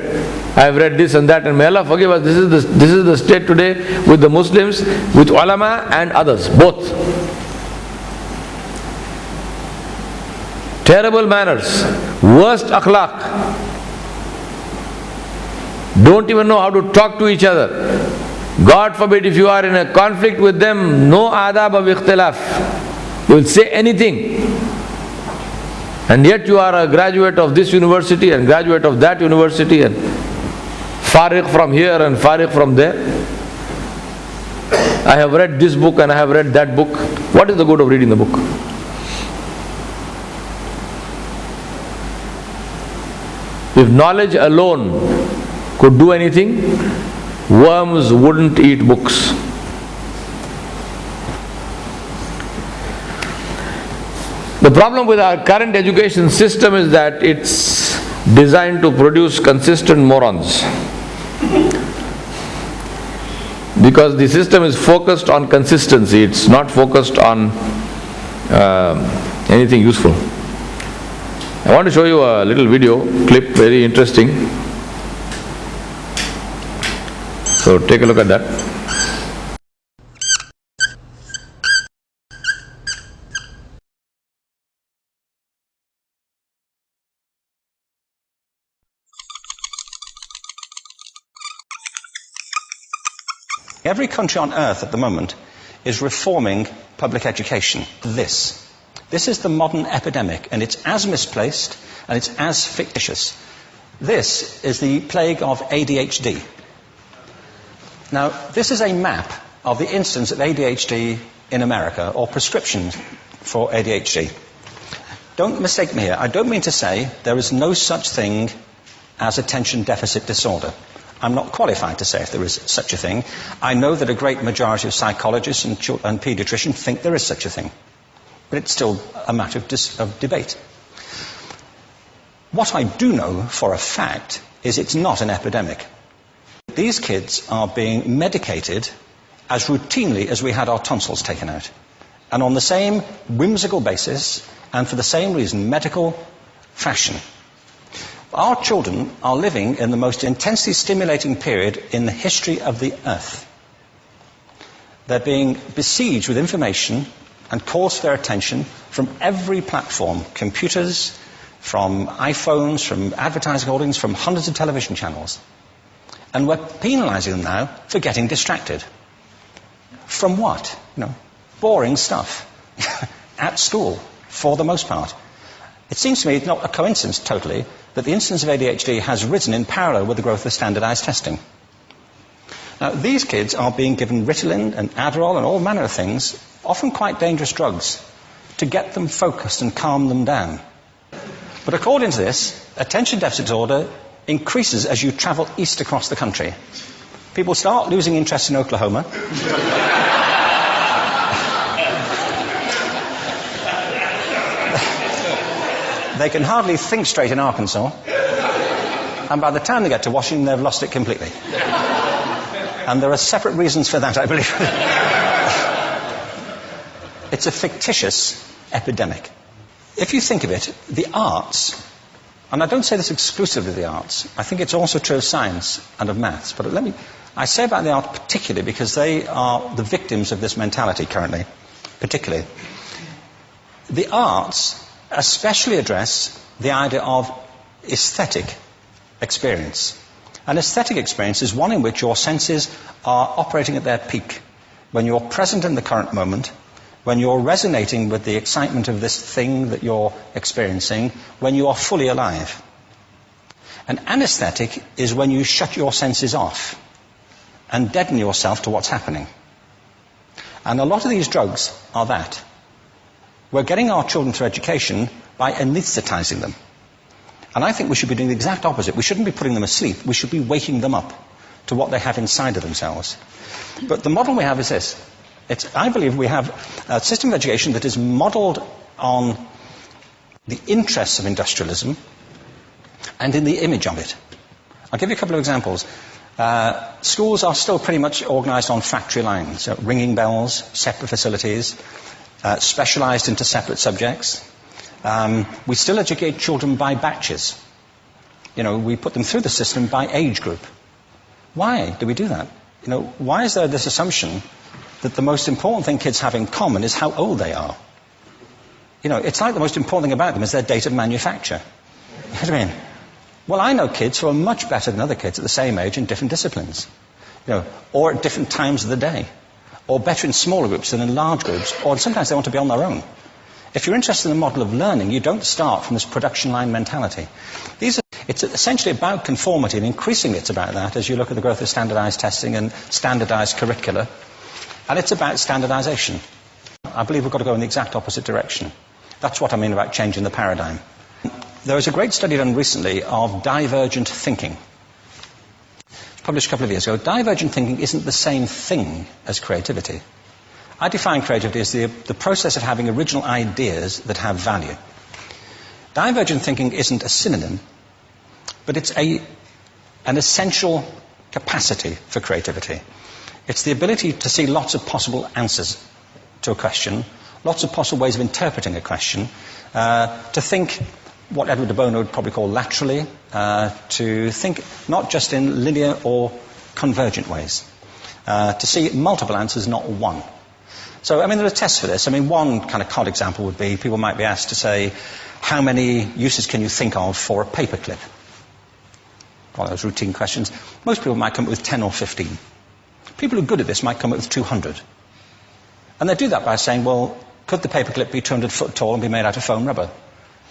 I have read this and that, and may Allah forgive us. This is the state today with the Muslims, with ulama and others, both. Terrible manners, worst akhlaq. Don't even know how to talk to each other. God forbid, if you are in a conflict with them, no adab of ikhtilaf. You will say anything. And yet you are a graduate of this university and graduate of that university and fariq from here and fariq from there. I have read this book and I have read that book. What is the good of reading the book? If knowledge alone could do anything, worms wouldn't eat books. The problem with our current education system is that it's designed to produce consistent morons. Because the system is focused on consistency, it's not focused on anything useful. I want to show you a little video clip, very interesting. So take a look at that. Every country on earth at the moment is reforming public education. This is the modern epidemic, and it's as misplaced and it's as fictitious. This is the plague of ADHD. Now, this is a map of the incidence of ADHD in America, or prescriptions for ADHD. Don't mistake me here. I don't mean to say there is no such thing as attention deficit disorder. I'm not qualified to say if there is such a thing. I know that a great majority of psychologists and paediatricians think there is such a thing. But it's still a matter of debate. What I do know for a fact is it's not an epidemic. These kids are being medicated as routinely as we had our tonsils taken out. And on the same whimsical basis, and for the same reason, medical fashion. Our children are living in the most intensely stimulating period in the history of the earth. They're being besieged with information and calls for their attention from every platform, computers, from iPhones, from advertising holdings, from hundreds of television channels. And we're penalizing them now for getting distracted. From what? Boring stuff. At school, for the most part. It seems to me not a coincidence totally that the incidence of ADHD has risen in parallel with the growth of standardized testing. Now, these kids are being given Ritalin and Adderall and all manner of things, often quite dangerous drugs, to get them focused and calm them down. But according to this, attention deficit disorder increases as you travel east across the country. People start losing interest in Oklahoma. They can hardly think straight in Arkansas. And by the time they get to Washington, they've lost it completely. And there are separate reasons for that, I believe. It's a fictitious epidemic. If you think of it, the arts, and I don't say this exclusively of the arts, I think it's also true of science and of maths, but I say about the arts particularly because they are the victims of this mentality currently, particularly. The arts especially address the idea of aesthetic experience. An aesthetic experience is one in which your senses are operating at their peak, when you're present in the current moment, when you're resonating with the excitement of this thing that you're experiencing, when you are fully alive. An anesthetic is when you shut your senses off and deaden yourself to what's happening. And a lot of these drugs are that. We're getting our children through education by anesthetizing them. And I think we should be doing the exact opposite. We shouldn't be putting them asleep. We should be waking them up to what they have inside of themselves. But the model we have is this. I believe we have a system of education that is modeled on the interests of industrialism and in the image of it. I'll give you a couple of examples. Schools are still pretty much organized on factory lines, ringing bells, separate facilities, specialized into separate subjects. We still educate children by batches. We put them through the system by age group. Why do we do that? Why is there this assumption that the most important thing kids have in common is how old they are? It's like the most important thing about them is their date of manufacture. You know what I mean? Well, I know kids who are much better than other kids at the same age in different disciplines. or at different times of the day, or better in smaller groups than in large groups, or sometimes they want to be on their own. If you're interested in the model of learning, you don't start from this production line mentality. It's essentially about conformity, and increasingly it's about that as you look at the growth of standardized testing and standardized curricula. And it's about standardization. I believe we've got to go in the exact opposite direction. That's what I mean about changing the paradigm. There was a great study done recently of divergent thinking. Published a couple of years ago. Divergent thinking isn't the same thing as creativity. I define creativity as the process of having original ideas that have value. Divergent thinking isn't a synonym, but it's an essential capacity for creativity. It's the ability to see lots of possible answers to a question, lots of possible ways of interpreting a question, to think what Edward de Bono would probably call laterally, to think not just in linear or convergent ways, to see multiple answers, not one. So, there are tests for this. One kind of cod example would be, people might be asked to say, how many uses can you think of for a paperclip? One of those routine questions. Most people might come up with 10 or 15. People who are good at this might come up with 200. And they do that by saying, well, could the paperclip be 200 foot tall and be made out of foam rubber?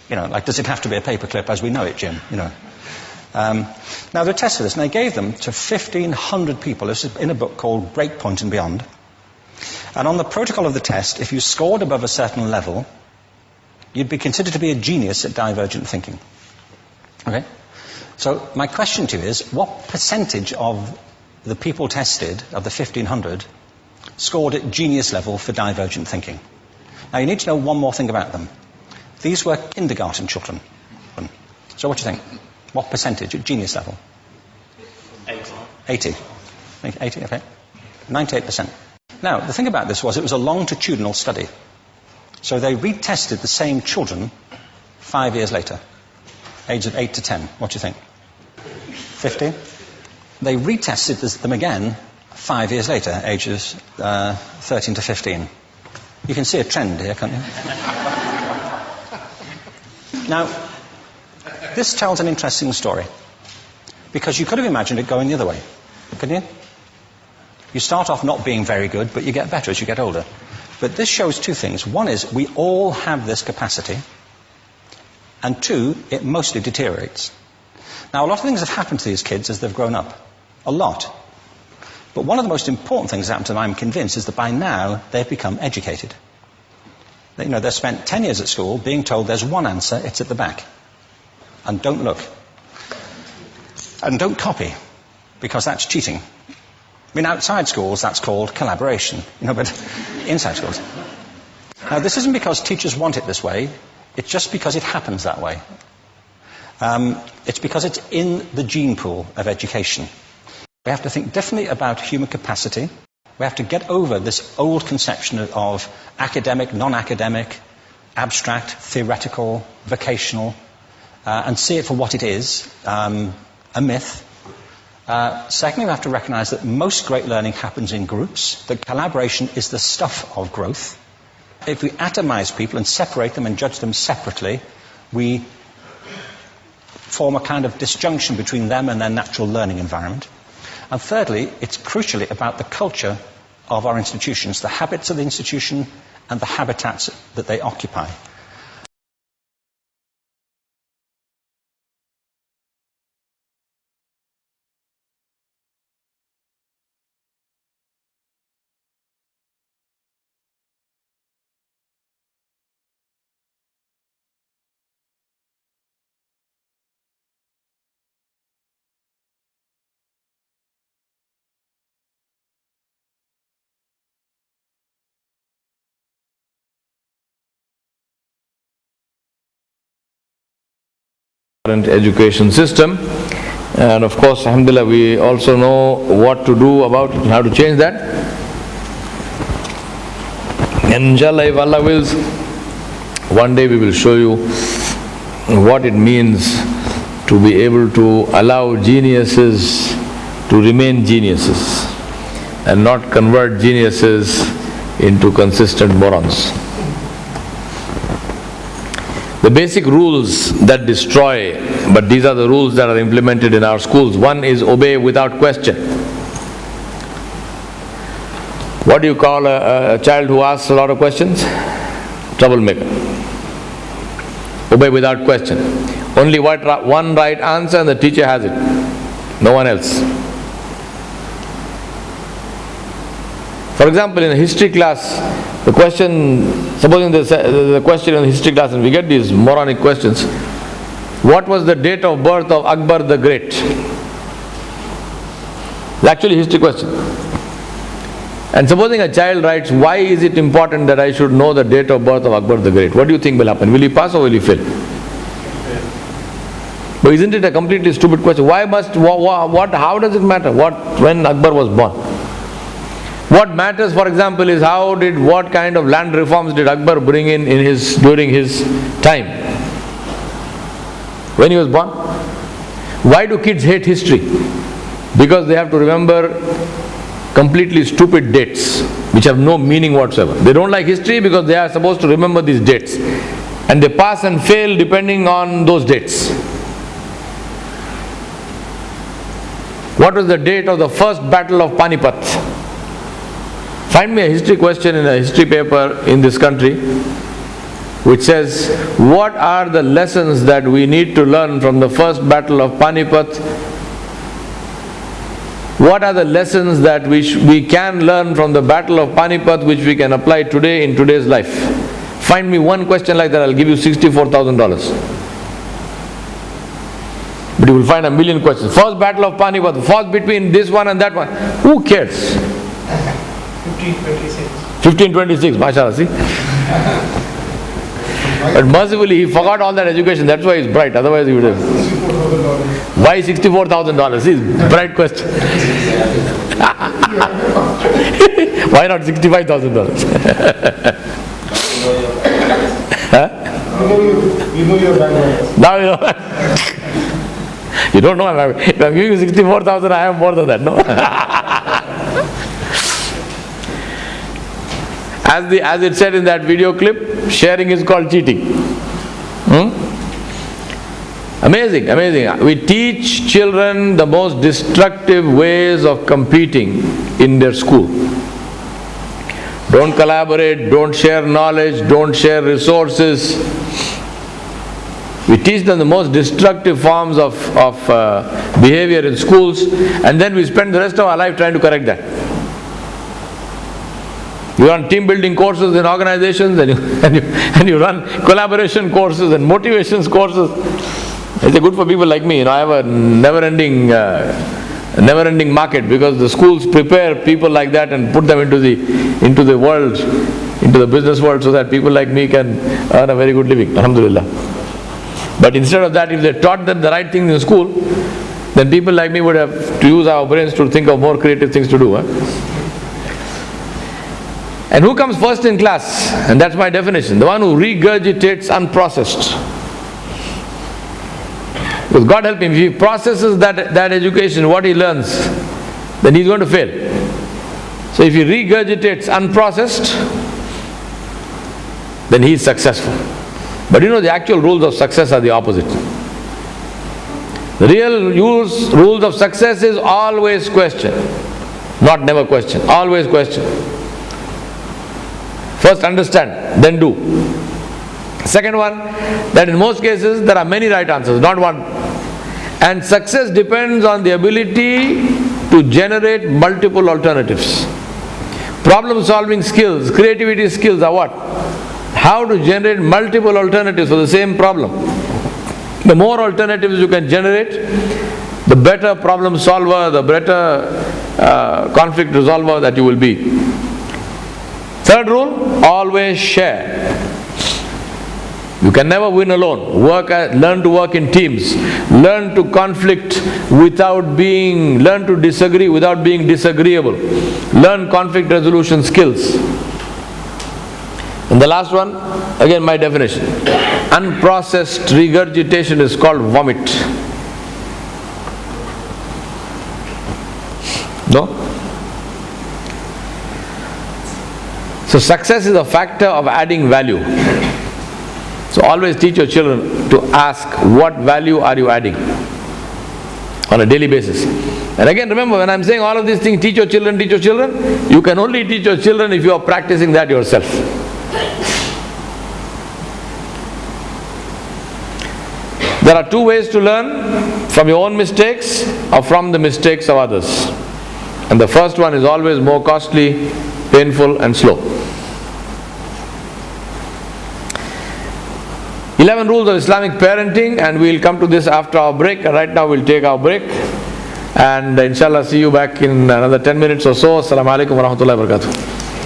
Does it have to be a paperclip as we know it, Jim? Now, there are tests for this, and they gave them to 1,500 people. This is in a book called Breakpoint and Beyond. And on the protocol of the test, if you scored above a certain level, you'd be considered to be a genius at divergent thinking. Okay? So my question to you is, what percentage of the people tested, of the 1,500, scored at genius level for divergent thinking? Now, you need to know one more thing about them. These were kindergarten children. So what do you think? What percentage at genius level? 80. 80, okay. 98%. Now, the thing about this was it was a longitudinal study. So they retested the same children 5 years later, age of 8 to 10. What do you think? 50? They retested them again 5 years later, ages 13 to 15. You can see a trend here, can't you? Now, this tells an interesting story, because you could have imagined it going the other way, couldn't you? You start off not being very good, but you get better as you get older. But this shows two things. One is, we all have this capacity, and two, it mostly deteriorates. Now, a lot of things have happened to these kids as they've grown up. A lot. But one of the most important things that happened to them, I'm convinced, is that by now they've become educated. They've spent 10 years at school being told there's one answer, it's at the back. And don't look. And don't copy, because that's cheating. Outside schools, that's called collaboration, but inside schools. Now, this isn't because teachers want it this way, it's just because it happens that way. It's because it's in the gene pool of education. We have to think differently about human capacity. We have to get over this old conception of academic, non-academic, abstract, theoretical, vocational, and see it for what it is, a myth. Secondly, we have to recognize that most great learning happens in groups, that collaboration is the stuff of growth. If we atomize people and separate them and judge them separately, we form a kind of disjunction between them and their natural learning environment. And thirdly, it's crucially about the culture of our institutions, the habits of the institution and the habitats that they occupy. Current education system, and of course, alhamdulillah, we also know what to do about it and how to change that. And inshallah, if Allah wills, one day we will show you what it means to be able to allow geniuses to remain geniuses and not convert geniuses into consistent morons. The basic rules that destroy, but these are the rules that are implemented in our schools. One is obey without question. What do you call a child who asks a lot of questions? Troublemaker. Obey without question. Only one right answer and the teacher has it. No one else. For example, in a history class, the question, supposing there's a question in the history class and we get these moronic questions. What was the date of birth of Akbar the Great? It's actually a history question. And supposing a child writes, why is it important that I should know the date of birth of Akbar the Great? What do you think will happen? Will he pass or will he fail? But isn't it a completely stupid question? Why must, how does it matter when Akbar was born? What matters, for example, is what kind of land reforms did Akbar bring in during his time? When he was born? Why do kids hate history? Because they have to remember completely stupid dates which have no meaning whatsoever. They don't like history because they are supposed to remember these dates. And they pass and fail depending on those dates. What was the date of the first battle of Panipat? Find me a history question in a history paper in this country which says, what are the lessons that we need to learn from the first battle of Panipat? What are the lessons that we can learn from the battle of Panipat which we can apply today in today's life? Find me one question like that, I'll give you $64,000. But you will find a million questions. First battle of Panipat, fought between this one and that one. Who cares? 1526, mashallah, see? But mercifully, he forgot all that education. That's why he's bright. Otherwise, he would have. Why $64,000? See, bright question. Why not $65,000? Huh? We know your bank balance. Now you know. You don't know. If I'm giving you 64,000, I have more than that. No. As it said in that video clip, sharing is called cheating. Amazing, amazing. We teach children the most destructive ways of competing in their school. Don't collaborate, don't share knowledge, don't share resources. We teach them the most destructive forms of behavior in schools, and then we spend the rest of our life trying to correct that. You run team building courses in organizations, and you run collaboration courses and motivations courses. It's good for people like me. I have a never-ending market because the schools prepare people like that and put them into the world, into the business world, so that people like me can earn a very good living. Alhamdulillah. But instead of that, if they taught them the right things in school, then people like me would have to use our brains to think of more creative things to do. And who comes first in class? And that's my definition. The one who regurgitates unprocessed. Because God help him, if he processes that education, what he learns, then he's going to fail. So if he regurgitates unprocessed, then he is successful. But the actual rules of success are the opposite. The real rules of success is always question. Not never question, always question. First understand, then do. Second one, that in most cases there are many right answers, not one. And success depends on the ability to generate multiple alternatives. Problem solving skills, creativity skills are what? How to generate multiple alternatives for the same problem. The more alternatives you can generate, the better problem solver, the better conflict resolver that you will be. Third rule, always share. You can never win alone. Learn to work in teams. Learn to learn to disagree without being disagreeable. Learn conflict resolution skills. And the last one, again my definition. Unprocessed regurgitation is called vomit. No? So success is a factor of adding value. So always teach your children to ask, what value are you adding on a daily basis? And again, remember, when I'm saying all of these things, teach your children, you can only teach your children if you are practicing that yourself. There are two ways to learn: from your own mistakes or from the mistakes of others. And the first one is always more costly, painful and slow. 11 rules of Islamic parenting, and we'll come to this after our break. Right now we'll take our break, and inshallah see you back in another 10 minutes or so. Assalamu alaikum wa rahmatullahi wa barakatuh.